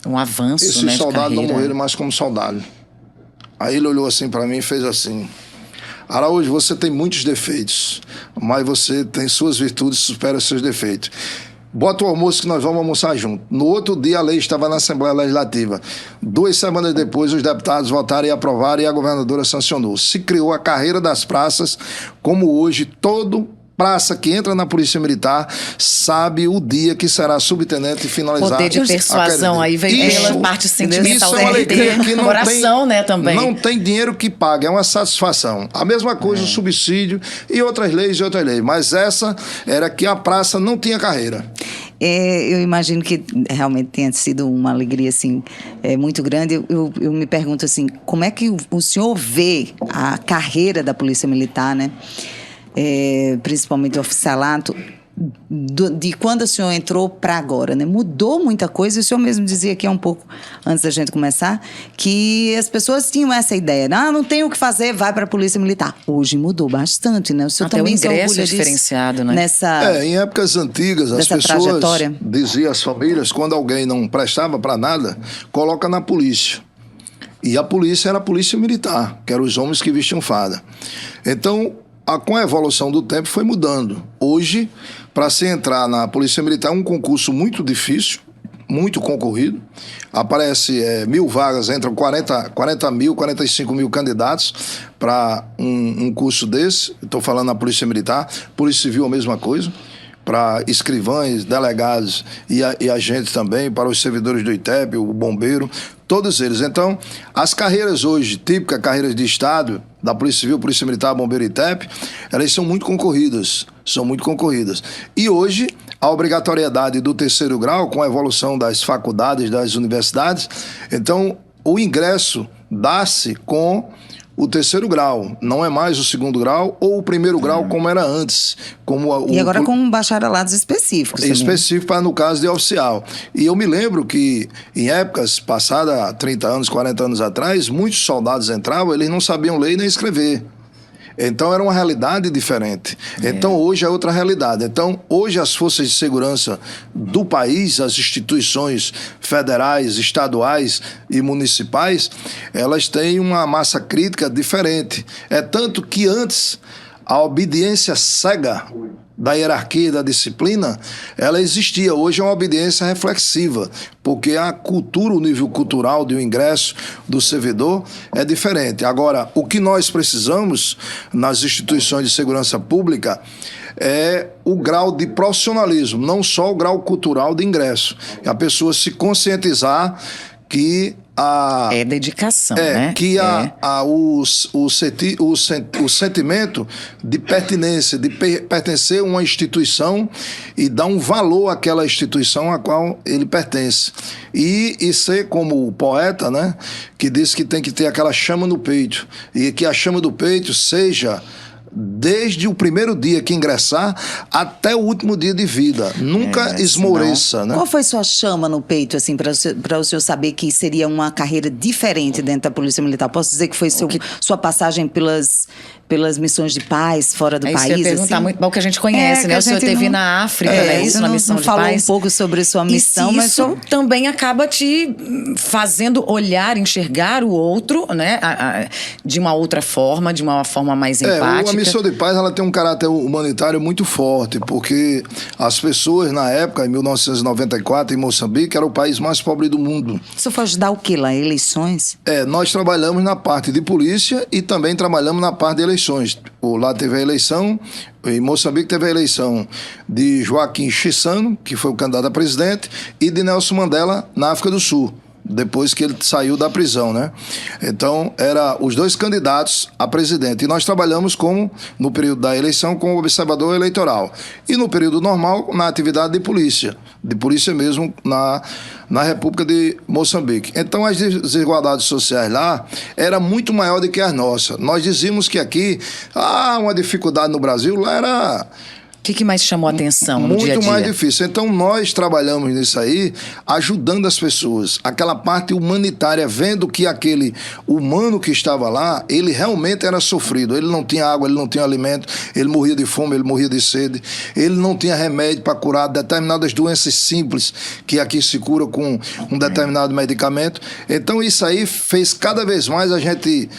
um avanço, esse soldado não morrer morrer mais como soldado. Aí ele olhou assim para mim e fez assim, Araújo, você tem muitos defeitos, mas você tem suas virtudes e supera seus defeitos. Bota o almoço que nós vamos almoçar junto. No outro dia a lei estava na Assembleia Legislativa. 2 semanas depois os deputados votaram e aprovaram e a governadora sancionou. Se criou a carreira das praças, como hoje todo praça que entra na Polícia Militar sabe o dia que será subtenente e finalizar. Poder de persuasão aí vem pela parte sentimental da alegria que não coração, tem, né, também. Não tem dinheiro que pague, é uma satisfação. A mesma coisa o subsídio e outras leis, mas essa era que a praça não tinha carreira. Eu imagino que realmente tenha sido uma alegria assim, muito grande. Eu me pergunto assim, como é que o senhor vê a carreira da Polícia Militar, né? Principalmente o oficialato, de quando o senhor entrou para agora, né? Mudou muita coisa, e o senhor mesmo dizia aqui um pouco, antes da gente começar, que as pessoas tinham essa ideia, não tem o que fazer, vai para a Polícia Militar. Hoje mudou bastante, né? O senhor até também o ingresso é diferenciado, né? Em épocas antigas, as pessoas diziam às famílias, quando alguém não prestava para nada, coloca na polícia. E a polícia era a Polícia Militar, que eram os homens que vestiam farda. Então, com a evolução do tempo foi mudando. Hoje, para se entrar na Polícia Militar é um concurso muito difícil, muito concorrido. Aparece 1.000 vagas, entram 40 mil, 45 mil candidatos para um curso desse. Estou falando na Polícia Militar. Polícia Civil a mesma coisa. Para escrivães, delegados e agentes também, para os servidores do ITEP, o bombeiro, todos eles. Então, as carreiras hoje, típicas carreiras de Estado, da Polícia Civil, Polícia Militar, Bombeiro e ITEP, elas são muito concorridas. E hoje, a obrigatoriedade do 3º grau, com a evolução das faculdades, das universidades, então, o ingresso dá-se com o 3º grau, não é mais o 2º grau ou o 1º grau como era antes. E agora com bacharelados específicos. Específico para no caso de oficial. E eu me lembro que em épocas passadas, 30 anos, 40 anos atrás, muitos soldados entravam, eles não sabiam ler nem escrever. Então era uma realidade diferente. Então hoje é outra realidade. Então hoje as forças de segurança do país, as instituições federais, estaduais e municipais, elas têm uma massa crítica diferente. É tanto que antes a obediência cega da hierarquia e da disciplina, ela existia. Hoje é uma obediência reflexiva, porque a cultura, o nível cultural de um ingresso do servidor é diferente. Agora, o que nós precisamos nas instituições de segurança pública é o grau de profissionalismo, não só o grau cultural de ingresso. A pessoa se conscientizar que é dedicação, né? Que o sentimento de pertinência, de pertencer a uma instituição e dar um valor àquela instituição a qual ele pertence. E ser como o poeta, né? Que diz que tem que ter aquela chama no peito. E que a chama do peito seja desde o primeiro dia que ingressar até o último dia de vida. Nunca esmoreça, né? Qual foi sua chama no peito, assim, para o senhor saber que seria uma carreira diferente dentro da Polícia Militar? Posso dizer que foi sua passagem pelas missões de paz fora do país? Isso eu ia perguntar assim? Muito bom que a gente conhece, né? O senhor esteve na África, né? Isso, na missão de paz. Falou um pouco sobre sua missão, mas isso também acaba te fazendo olhar, enxergar o outro, né? De uma outra forma, de uma forma mais empática. A missão de paz, ela tem um caráter humanitário muito forte, porque as pessoas, na época, em 1994, em Moçambique, era o país mais pobre do mundo. Isso foi ajudar o quê lá? Eleições? Nós trabalhamos na parte de polícia e também trabalhamos na parte de eleições. Lá teve a eleição, em Moçambique teve a eleição de Joaquim Chissano, que foi o candidato a presidente, e de Nelson Mandela, na África do Sul, depois que ele saiu da prisão, né? Então, eram os dois candidatos a presidente. E nós trabalhamos no período da eleição, como observador eleitoral. E no período normal, na atividade de polícia mesmo, na República de Moçambique. Então, as desigualdades sociais lá eram muito maior do que as nossas. Nós dizíamos que aqui, uma dificuldade no Brasil, lá era... O que mais chamou a atenção no dia a dia? Muito mais difícil. Então, nós trabalhamos nisso aí, ajudando as pessoas. Aquela parte humanitária, vendo que aquele humano que estava lá, ele realmente era sofrido. Ele não tinha água, ele não tinha alimento, ele morria de fome, ele morria de sede. Ele não tinha remédio para curar determinadas doenças simples, que aqui se cura com um determinado medicamento. Então, isso aí fez cada vez mais a gente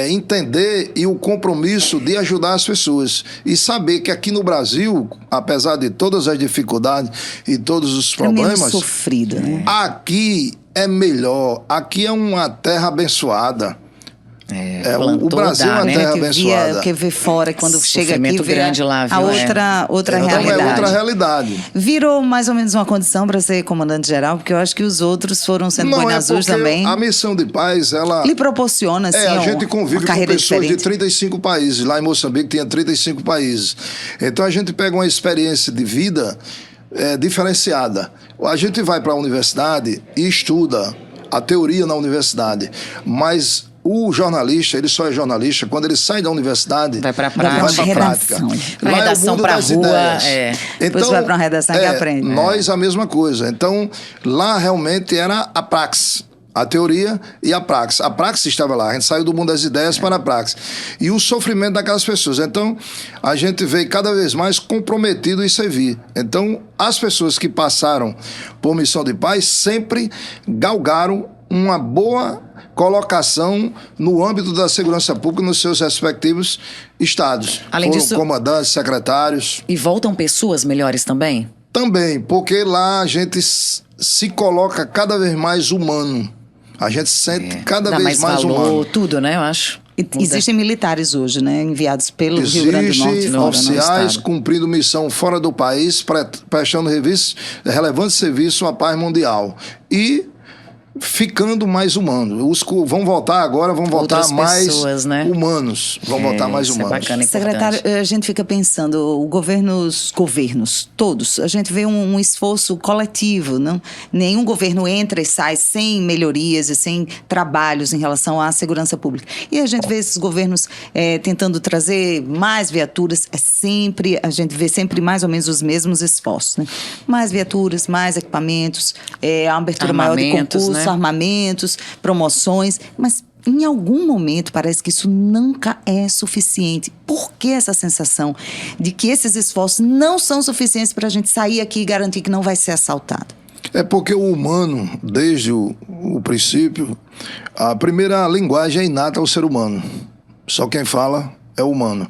entender e o compromisso de ajudar as pessoas. E saber que aqui no Brasil, apesar de todas as dificuldades e todos os problemas, menos sofrido, né? Aqui é melhor, aqui é uma terra abençoada. O Brasil é uma terra abençoada. Porque vê fora, quando chega aqui, vê grande lá, viu? outra realidade. É outra realidade. Virou mais ou menos uma condição para ser comandante-geral, porque eu acho que os outros foram sendo boinas também. A missão de paz, ela... lhe proporciona, assim, a gente convive com pessoas diferente. de 35 países. Lá em Moçambique tinha 35 países. Então a gente pega uma experiência de vida diferenciada. A gente vai para a universidade e estuda a teoria na universidade, mas o jornalista, ele só é jornalista quando ele sai da universidade, vai para a prática. Lá redação para a rua. Então, depois vai para uma redação que aprende. Nós a mesma coisa. Então, lá realmente era a praxis. A teoria e a praxis. A praxis estava lá, a gente saiu do mundo das ideias para a praxis. E o sofrimento daquelas pessoas. Então, a gente veio cada vez mais comprometido em servir. Então, as pessoas que passaram por missão de paz sempre galgaram uma boa colocação no âmbito da segurança pública nos seus respectivos estados. Além Foram disso, comandantes, secretários. E voltam pessoas melhores também? Também, porque lá a gente se coloca cada vez mais humano. A gente sente cada Dá vez mais valor, humano. tudo, né, eu acho. Existem militares hoje, né, enviados pelo Rio Grande do Norte. Existem fora, no oficiais estado. cumprindo missão fora do país, prestando relevante serviço à paz mundial. E ficando mais humanos. Vão voltar agora, vão voltar Outras mais pessoas, né? humanos. Vão voltar mais isso é humanos. bacana. Secretário, Importante. a gente fica pensando, governos, todos, a gente vê um esforço coletivo, não? Nenhum governo entra e sai sem melhorias e sem trabalhos em relação à segurança pública. E a gente vê esses governos tentando trazer mais viaturas, a gente vê sempre mais ou menos os mesmos esforços, né? Mais viaturas, mais equipamentos, a abertura maior de Armamentos, concursos, né? armamentos, promoções, mas em algum momento parece que isso nunca é suficiente. Por que essa sensação de que esses esforços não são suficientes para a gente sair aqui e garantir que não vai ser assaltado? É porque o humano, desde o princípio, a primeira linguagem é inata ao ser humano. Só quem fala é o humano.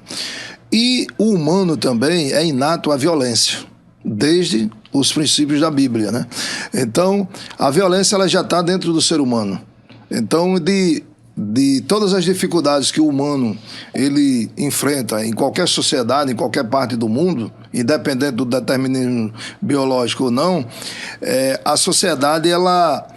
E o humano também é inato à violência, desde os princípios da Bíblia, né? Então, a violência ela já está dentro do ser humano. Então, de todas as dificuldades que o humano ele enfrenta em qualquer sociedade, em qualquer parte do mundo, independente do determinismo biológico ou não, a sociedade ela,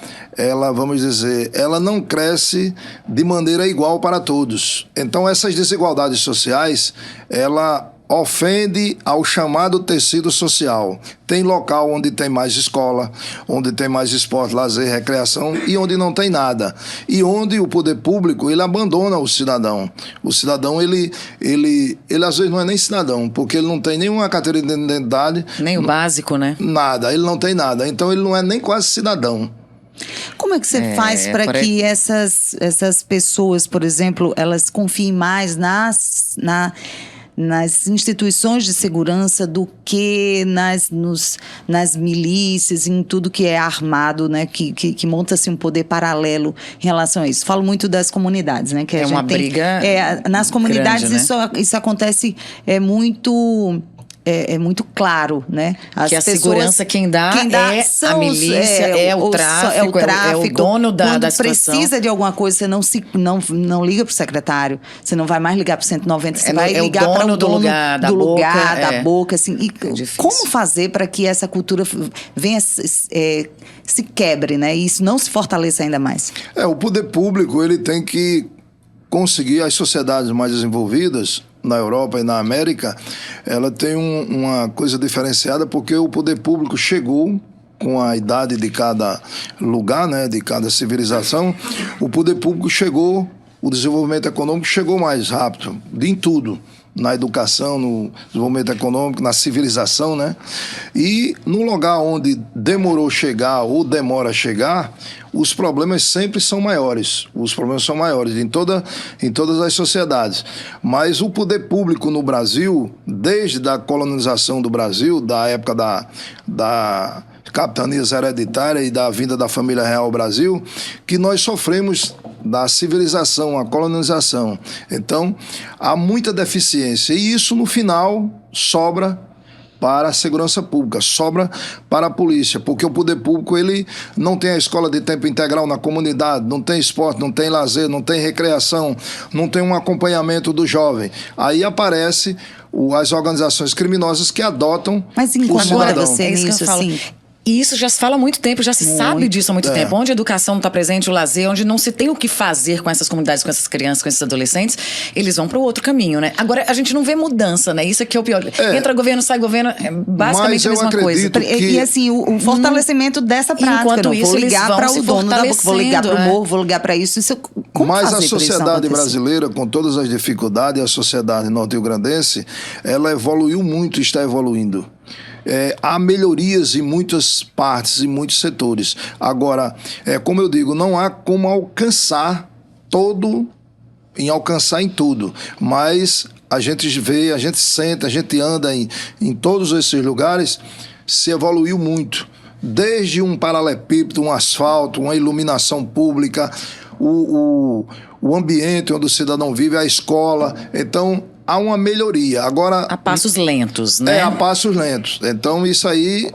vamos dizer, ela não cresce de maneira igual para todos. Então, essas desigualdades sociais, ela ofende ao chamado tecido social. Tem local onde tem mais escola, onde tem mais esporte, lazer, recreação e onde não tem nada. E onde o poder público, ele abandona o cidadão. O cidadão, ele às vezes não é nem cidadão, porque ele não tem nenhuma carteira de identidade. Nem o básico, né? Nada, ele não tem nada. Então ele não é nem quase cidadão. Como é que você faz para que essas pessoas, por exemplo, elas confiem mais nas instituições de segurança do que nas milícias, em tudo que é armado, né? Que monta-se um poder paralelo em relação a isso. Falo muito das comunidades, né? Que É a uma gente tem, briga nas comunidades grande, né? isso acontece muito... É muito claro, né? Que a segurança quem dá é a milícia, é o tráfico, é o dono da situação. Precisa de alguma coisa, você não liga pro secretário, você não vai mais ligar pro 190, você vai ligar para o dono da boca, assim. E como fazer para que essa cultura venha se quebre, né? E isso não se fortaleça ainda mais? O poder público, ele tem que conseguir, as sociedades mais desenvolvidas na Europa e na América, ela tem uma coisa diferenciada, porque o poder público chegou com a idade de cada lugar, né, de cada civilização, o poder público chegou, o desenvolvimento econômico chegou mais rápido, em tudo. Na educação, no desenvolvimento econômico, na civilização, né? E no lugar onde demorou chegar ou demora a chegar, os problemas sempre são maiores. Os problemas são maiores em todas as sociedades. Mas o poder público no Brasil, desde a colonização do Brasil, da época da capitanias hereditárias e da vinda da família real ao Brasil, que nós sofremos da civilização, a colonização. Então, há muita deficiência. E isso, no final, sobra para a segurança pública, sobra para a polícia, porque o poder público ele não tem a escola de tempo integral na comunidade, não tem esporte, não tem lazer, não tem recreação, não tem um acompanhamento do jovem. Aí aparece as organizações criminosas que adotam Mas o cidadão. você nisso, assim... E isso já se fala há muito tempo, já se sabe disso há muito tempo. Onde a educação não está presente, o lazer, onde não se tem o que fazer com essas comunidades, com essas crianças, com esses adolescentes, eles vão para o outro caminho, né? Agora, a gente não vê mudança, né? Isso aqui é o pior. Entra governo, sai governo, é basicamente a mesma coisa. E assim, o fortalecimento dessa prática. Enquanto não, isso, vou ligar para o dono da boca, vou ligar para o morro, vou ligar para isso. Mas a sociedade brasileira, com todas as dificuldades, a sociedade norte-riograndense, ela evoluiu muito e está evoluindo. Há melhorias em muitas partes, em muitos setores. Agora, como eu digo, não há como alcançar em tudo. Mas a gente vê, a gente sente, a gente anda em todos esses lugares, se evoluiu muito. desde um paralelepípedo, um asfalto, uma iluminação pública, o ambiente onde o cidadão vive, a escola. Então, há uma melhoria. Agora, A passos lentos, né? a passos lentos. Então, isso aí,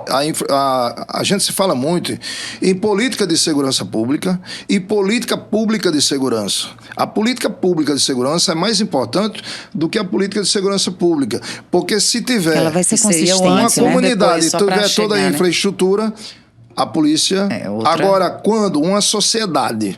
a gente se fala muito em política de segurança pública e política pública de segurança. A política pública de segurança é mais importante do que a política de segurança pública. Porque se tiver Ela vai ser Que seria consistente, uma antes, né? comunidade, Depois, só pra tiver toda a chegar, né? infraestrutura, a polícia... outra- Agora, quando uma sociedade,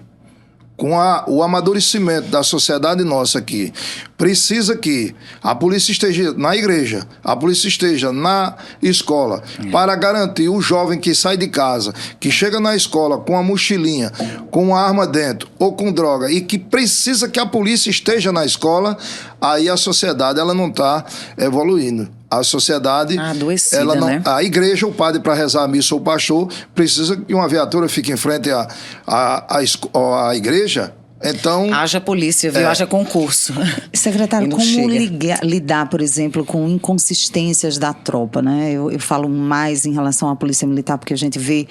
com o amadurecimento da sociedade nossa aqui, precisa que a polícia esteja na igreja, a polícia esteja na escola, para garantir o jovem que sai de casa, que chega na escola com a mochilinha, com uma arma dentro ou com droga, e que precisa que a polícia esteja na escola, aí a sociedade ela não está evoluindo. A sociedade, Adoecida, ela não, né? a igreja, o padre para rezar a missa ou o pastor, precisa que uma viatura fique em frente à igreja. Então, Haja polícia, viu? Haja concurso. Secretário, E não como chega. lidar, por exemplo, com inconsistências da tropa, né? Eu falo mais em relação à Polícia Militar, porque a gente vê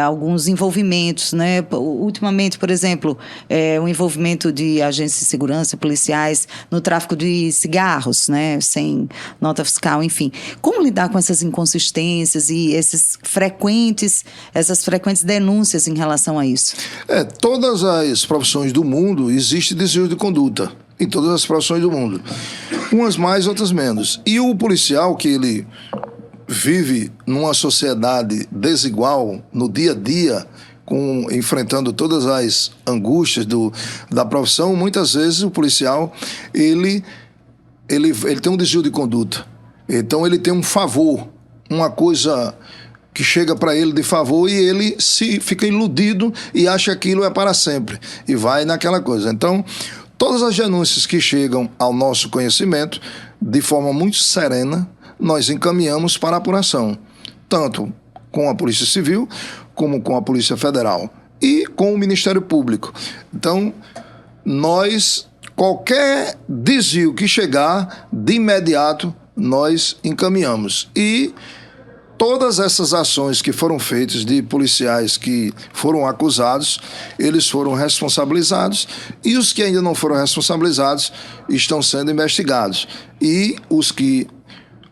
alguns envolvimentos, né? Ultimamente, por exemplo, o envolvimento de agentes de segurança, policiais, no tráfico de cigarros, né? Sem nota fiscal, enfim. Como lidar com essas inconsistências e essas frequentes denúncias em relação a isso? todas as profissões do mundo existe desvio de conduta. Em todas as profissões do mundo. Umas mais, outras menos. E o policial, que ele vive numa sociedade desigual, no dia a dia, enfrentando todas as angústias da profissão, muitas vezes o policial, ele tem um desvio de conduta. Então ele tem um favor, uma coisa que chega para ele de favor, e ele fica iludido e acha que aquilo é para sempre e vai naquela coisa. Então, todas as denúncias que chegam ao nosso conhecimento, de forma muito serena, nós encaminhamos para a apuração, tanto com a Polícia Civil como com a Polícia Federal e com o Ministério Público. Então, qualquer desvio que chegar, de imediato nós encaminhamos. E todas essas ações que foram feitas de policiais que foram acusados, eles foram responsabilizados, e os que ainda não foram responsabilizados estão sendo investigados. E os que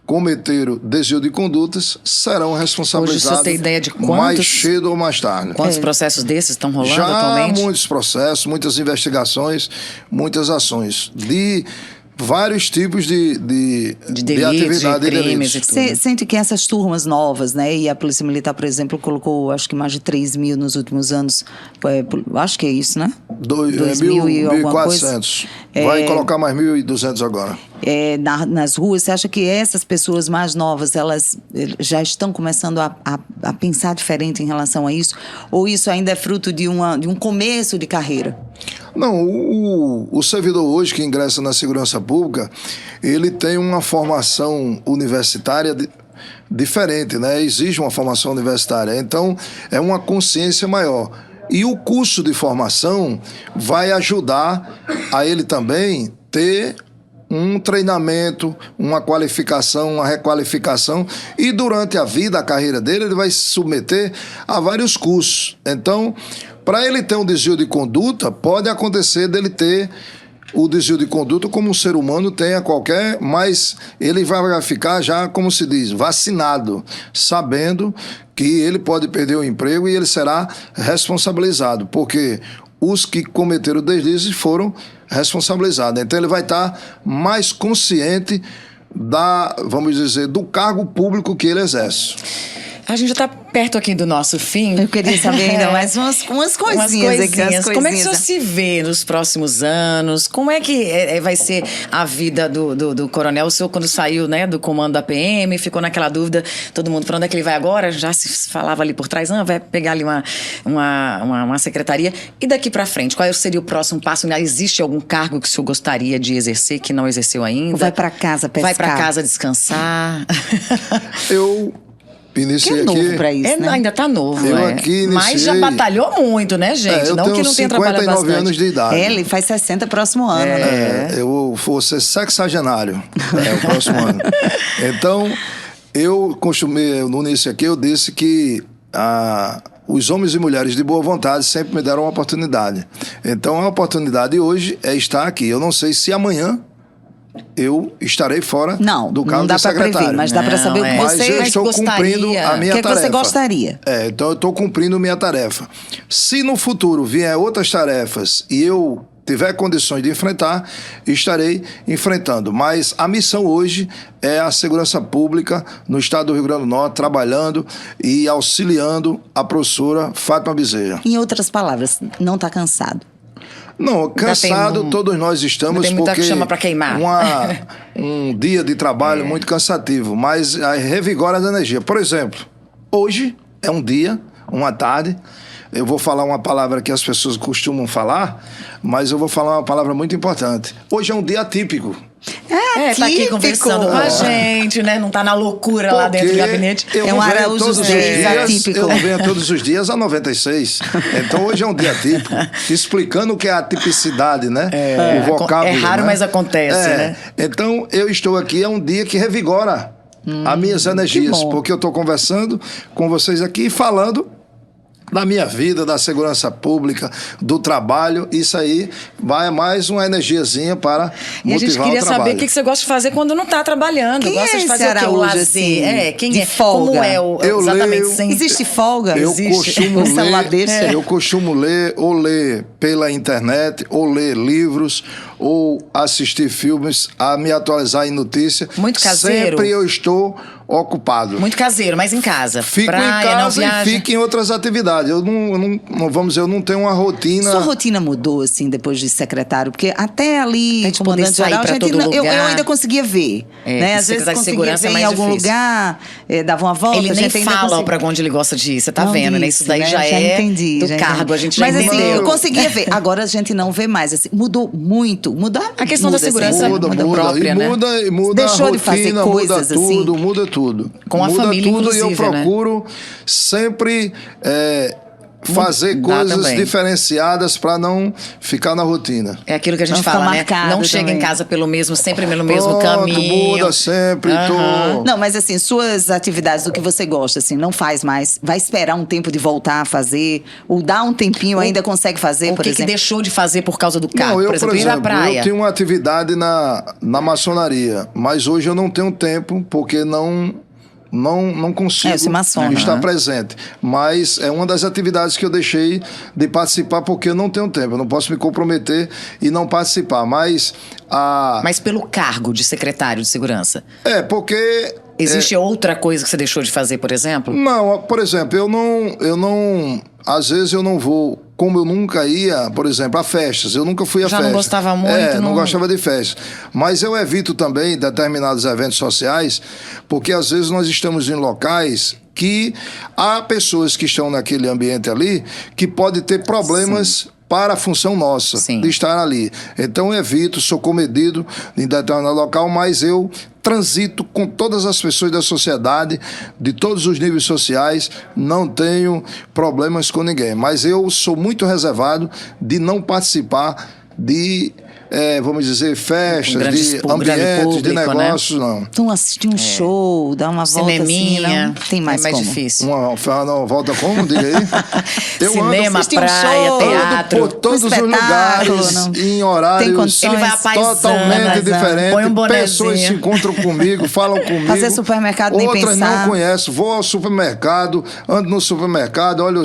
cometeram desvio de condutas serão responsabilizados. Hoje, você tem ideia de mais cedo ou mais tarde. Quantos processos desses estão rolando Já atualmente? muitos processos, muitas investigações, muitas ações de vários tipos de delitos, atividade de de crimes delitos. e tudo. Você sente que essas turmas novas, né? E a Polícia Militar, por exemplo, colocou acho que mais de 3 mil nos últimos anos. Acho que é isso, né? 2.000 e alguma coisa. 1.400. Vai colocar mais 1.200 agora. Nas ruas, você acha que essas pessoas mais novas, elas já estão começando a pensar diferente em relação a isso? Ou isso ainda é fruto de um começo de carreira? Não, o servidor hoje que ingressa na segurança pública, ele tem uma formação universitária diferente, né? Exige uma formação universitária. Então, é uma consciência maior. E o curso de formação vai ajudar a ele também ter um treinamento, uma qualificação, uma requalificação, e durante a vida, a carreira dele, ele vai se submeter a vários cursos. Então, para ele ter um desvio de conduta, pode acontecer dele ter o desvio de conduta como um ser humano tenha qualquer, mas ele vai ficar já, como se diz, vacinado, sabendo que ele pode perder o emprego e ele será responsabilizado, porque os que cometeram deslizes foram responsabilizados. Então ele vai estar mais consciente vamos dizer, do cargo público que ele exerce. A gente já está perto aqui do nosso fim. Eu queria saber ainda mais umas coisinhas aqui. Como é que o senhor se vê nos próximos anos? Como é que vai ser a vida do coronel? O senhor, quando saiu, né, do comando da PM, ficou naquela dúvida, todo mundo, para onde é que ele vai agora? Já se falava ali por trás, vai pegar ali uma secretaria. E daqui para frente, qual seria o próximo passo? Existe algum cargo que o senhor gostaria de exercer, que não exerceu ainda? Vai para casa pescar? Vai para casa descansar? Eu iniciei que é aqui. novo pra isso, né? Ainda tá novo, Eu aqui iniciei... Mas já batalhou muito, né, gente? Eu não tenho que não tenha trabalhado 59 bastante. anos de idade. Ele faz 60 próximo ano, né? Eu vou ser sexagenário o próximo ano. Então, eu costumei, no início aqui, eu disse que os homens e mulheres de boa vontade sempre me deram uma oportunidade. Então, a oportunidade hoje é estar aqui. Eu não sei se amanhã eu estarei fora do cargo não dá de para secretário. prever, mas dá para saber o que Mas você eu estou cumprindo a minha que tarefa. você gostaria. Então eu estou cumprindo minha tarefa. Se no futuro vier outras tarefas e eu tiver condições de enfrentar, estarei enfrentando. Mas a missão hoje é a segurança pública no estado do Rio Grande do Norte, trabalhando e auxiliando a professora Fátima Bezerra. Em outras palavras, não está cansado? Não, cansado todos nós estamos, tem muita porque chama para queimar. um dia de trabalho muito cansativo, mas revigora as energias. Por exemplo, hoje é um dia, uma tarde, eu vou falar uma palavra que as pessoas costumam falar, mas eu vou falar uma palavra muito importante. Hoje é um dia atípico. Tá aqui conversando com a gente, né? Não tá na loucura lá dentro do gabinete. É um Araújo Reis atípico. Eu não venho todos os dias há 96. Então hoje é um dia atípico. Explicando o que é a tipicidade, né? O vocábulo. É raro, né? mas acontece, né? Então eu estou aqui, é um dia que revigora as minhas energias. Porque eu estou conversando com vocês aqui, falando da minha vida, da segurança pública, do trabalho. Isso aí vai mais uma energiazinha para motivar o trabalho. E a gente queria saber o que você gosta de fazer quando não está trabalhando. Quem gosta é de fazer esse o quê? O Araújo, lazer? assim, Quem de é? folga? Como é Eu exatamente leio. sem... Existe folga? Eu costumo O celular ler, deixa? eu costumo ler ou ler pela internet, ou ler livros, ou assistir filmes, a me atualizar em notícia. Muito caseiro? Sempre eu estou ocupado. Muito caseiro, mas em casa. Fico praia, em casa não viaja. e fico em outras atividades. Eu não, vamos dizer, eu não tenho uma rotina. Sua rotina mudou, assim, depois de secretário? Porque até ali, Até de poder comandante sair geral, pra a gente todo eu lugar. ainda conseguia ver. Né? Às vezes secretário de conseguia segurança ver é em mais algum difícil. lugar, dava uma volta. Ele a nem gente ainda fala conseguia. pra onde ele gosta de ir, você tá Não vendo, né? disse, Isso daí né? já Já é entendi, do já cargo, entendi. a gente já Mas entendeu. assim, eu conseguia ver. Agora a gente não vê mais. Assim, mudou muito. A questão da segurança Muda própria, e né? muda Deixou a de fazer rotina, coisas muda tudo. Com a muda família, tudo, e eu inclusive, né? procuro sempre fazer Mudar coisas também. diferenciadas para não ficar na rotina. É aquilo que a gente Não fala, ficar né? marcado Não chega também. em casa sempre pelo mesmo Pronto, caminho. muda sempre. Não, mas assim, suas atividades do que você gosta, assim, não faz mais. Vai esperar um tempo de voltar a fazer? Ou dá um tempinho, ainda consegue fazer, O por que exemplo? deixou de fazer por causa do carro? Não, eu, por exemplo, ir na praia. eu tenho uma atividade na maçonaria, mas hoje eu não tenho tempo, porque não consigo você maçona, estar né? presente. Mas é uma das atividades que eu deixei de participar, porque eu não tenho tempo. Eu não posso me comprometer e não participar. Mas pelo cargo de secretário de segurança. Porque... Existe outra coisa que você deixou de fazer, por exemplo? Não, por exemplo, eu não às vezes eu não vou, como eu nunca ia, por exemplo, a festas. Eu nunca fui a Já festas. não gostava muito, não gostava de festas. Mas eu evito também determinados eventos sociais, porque às vezes nós estamos em locais que há pessoas que estão naquele ambiente ali que podem ter problemas para a função nossa de estar ali. Então eu evito, sou comedido em determinado local, mas eu transito com todas as pessoas da sociedade, de todos os níveis sociais, não tenho problemas com ninguém. Mas eu sou muito reservado de não participar de, vamos dizer, festas, de ambientes, público, de negócios, né? não. Então assistir um show, dar uma volta Cineminha, assim, não tem mais é mais como. difícil. Uma volta como? Diga aí. Cinema, assistir um praia, show, teatro. Por todos os espetáculo, lugares, não. em Tem horários condições. Ele vai a paisana, totalmente diferentes. põe um bonezinho. Pessoas se encontram comigo, falam comigo. Fazer supermercado, nem outras pensar. não conhecem. Vou ao supermercado, ando no supermercado, olha,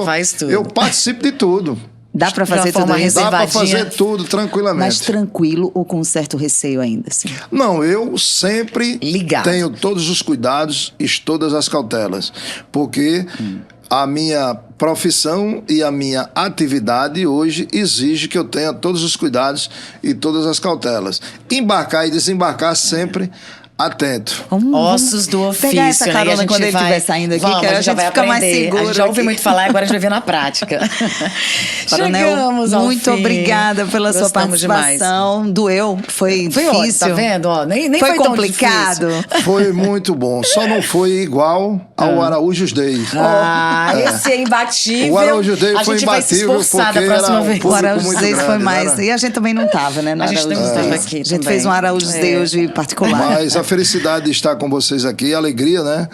Faz tudo. eu participo de tudo. Dá pra fazer forma tudo isso? Dá para reservadinha. fazer tudo tranquilamente. Mas tranquilo ou com um certo receio ainda, assim? Não, eu sempre Ligado. tenho todos os cuidados e todas as cautelas, porque a minha profissão e a minha atividade hoje exige que eu tenha todos os cuidados e todas as cautelas. Embarcar e desembarcar sempre atento. Ossos do ofício, pegar essa né? carona E a gente quando ele vai... estiver saindo aqui, Vamos, que a gente vai fica mais aprender. seguro A gente já ouve aqui. muito falar, agora a gente vai ver na prática. Coronel, Chegamos ao muito fim. obrigada pela sua Gostamos participação. Doeu, foi Foi difícil. ótimo, tá vendo? Ó, nem foi tão complicado. difícil. Foi muito bom. Só não foi igual ao Araújo's Day. Esse é imbatível. O Araújo Day a foi gente vai se imbatível esforçar da porque próxima era um vez. O público Araújo muito Day foi grande, mais. né? E a gente também não tava, né? No A gente Araújo não Day. estava aqui A gente também. fez um Araújo Day hoje particular. Mas a felicidade de estar com vocês aqui, a alegria, né?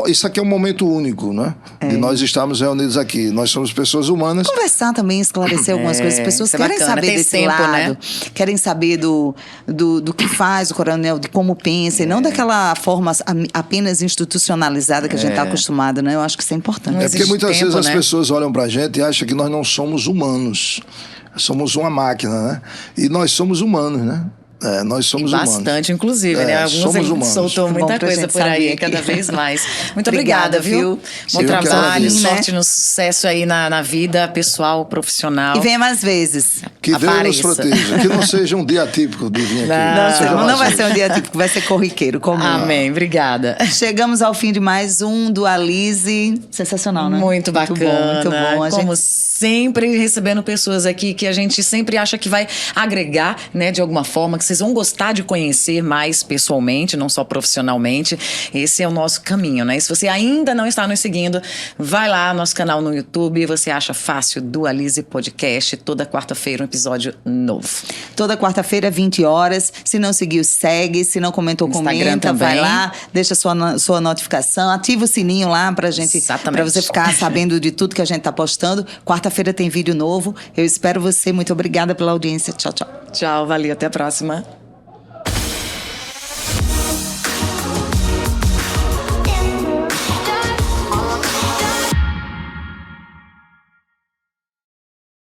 Isso aqui é um momento único, né? De nós estarmos reunidos aqui. Nós somos pessoas humanas. Conversar também, esclarecer algumas coisas. As pessoas querem saber tem desse tempo, lado, né? Querem saber do que faz o coronel, de como pensa, e não daquela forma apenas institucionalizada que a gente está acostumado, né? Eu acho que isso é importante. Não É porque existe muitas tempo, vezes as né? pessoas olham pra gente e acham que nós não somos humanos. Somos uma máquina, né? E nós somos humanos, né? Nós somos humanos. Bastante, inclusive, né? Alguns somos a gente humanos. soltou Que bom muita pra coisa gente por aí, saber. cada vez mais. Muito Obrigada, obrigada, viu? Bom Eu que trabalho, agradeço. sorte no sucesso aí na vida pessoal, profissional. E venha mais vezes. Que Deus nos Apareça. proteja. Que não seja um dia típico de vir aqui. Não, Seja Não mais vai vezes. ser um dia típico, vai ser corriqueiro, comum. Amém, obrigada. Chegamos ao fim de mais um do Alize. Sensacional, né? Muito bacana. Muito bom. A Como gente... sempre, recebendo pessoas aqui que a gente sempre acha que vai agregar, né, de alguma forma, que vocês vão gostar de conhecer mais pessoalmente, não só profissionalmente. Esse é o nosso caminho, né? E se você ainda não está nos seguindo, vai lá no nosso canal no YouTube, você acha fácil do Alize Podcast, toda quarta-feira um episódio novo. Toda quarta-feira, 20 horas. Se não seguiu, segue. Se não comentou, No Instagram comenta. Vai também. lá, deixa sua notificação. Ativa o sininho lá pra gente, Exatamente. pra você ficar sabendo de tudo que a gente tá postando. Quarta-feira tem vídeo novo. Eu espero você. Muito obrigada pela audiência. Tchau, tchau. Tchau, valeu, até a próxima.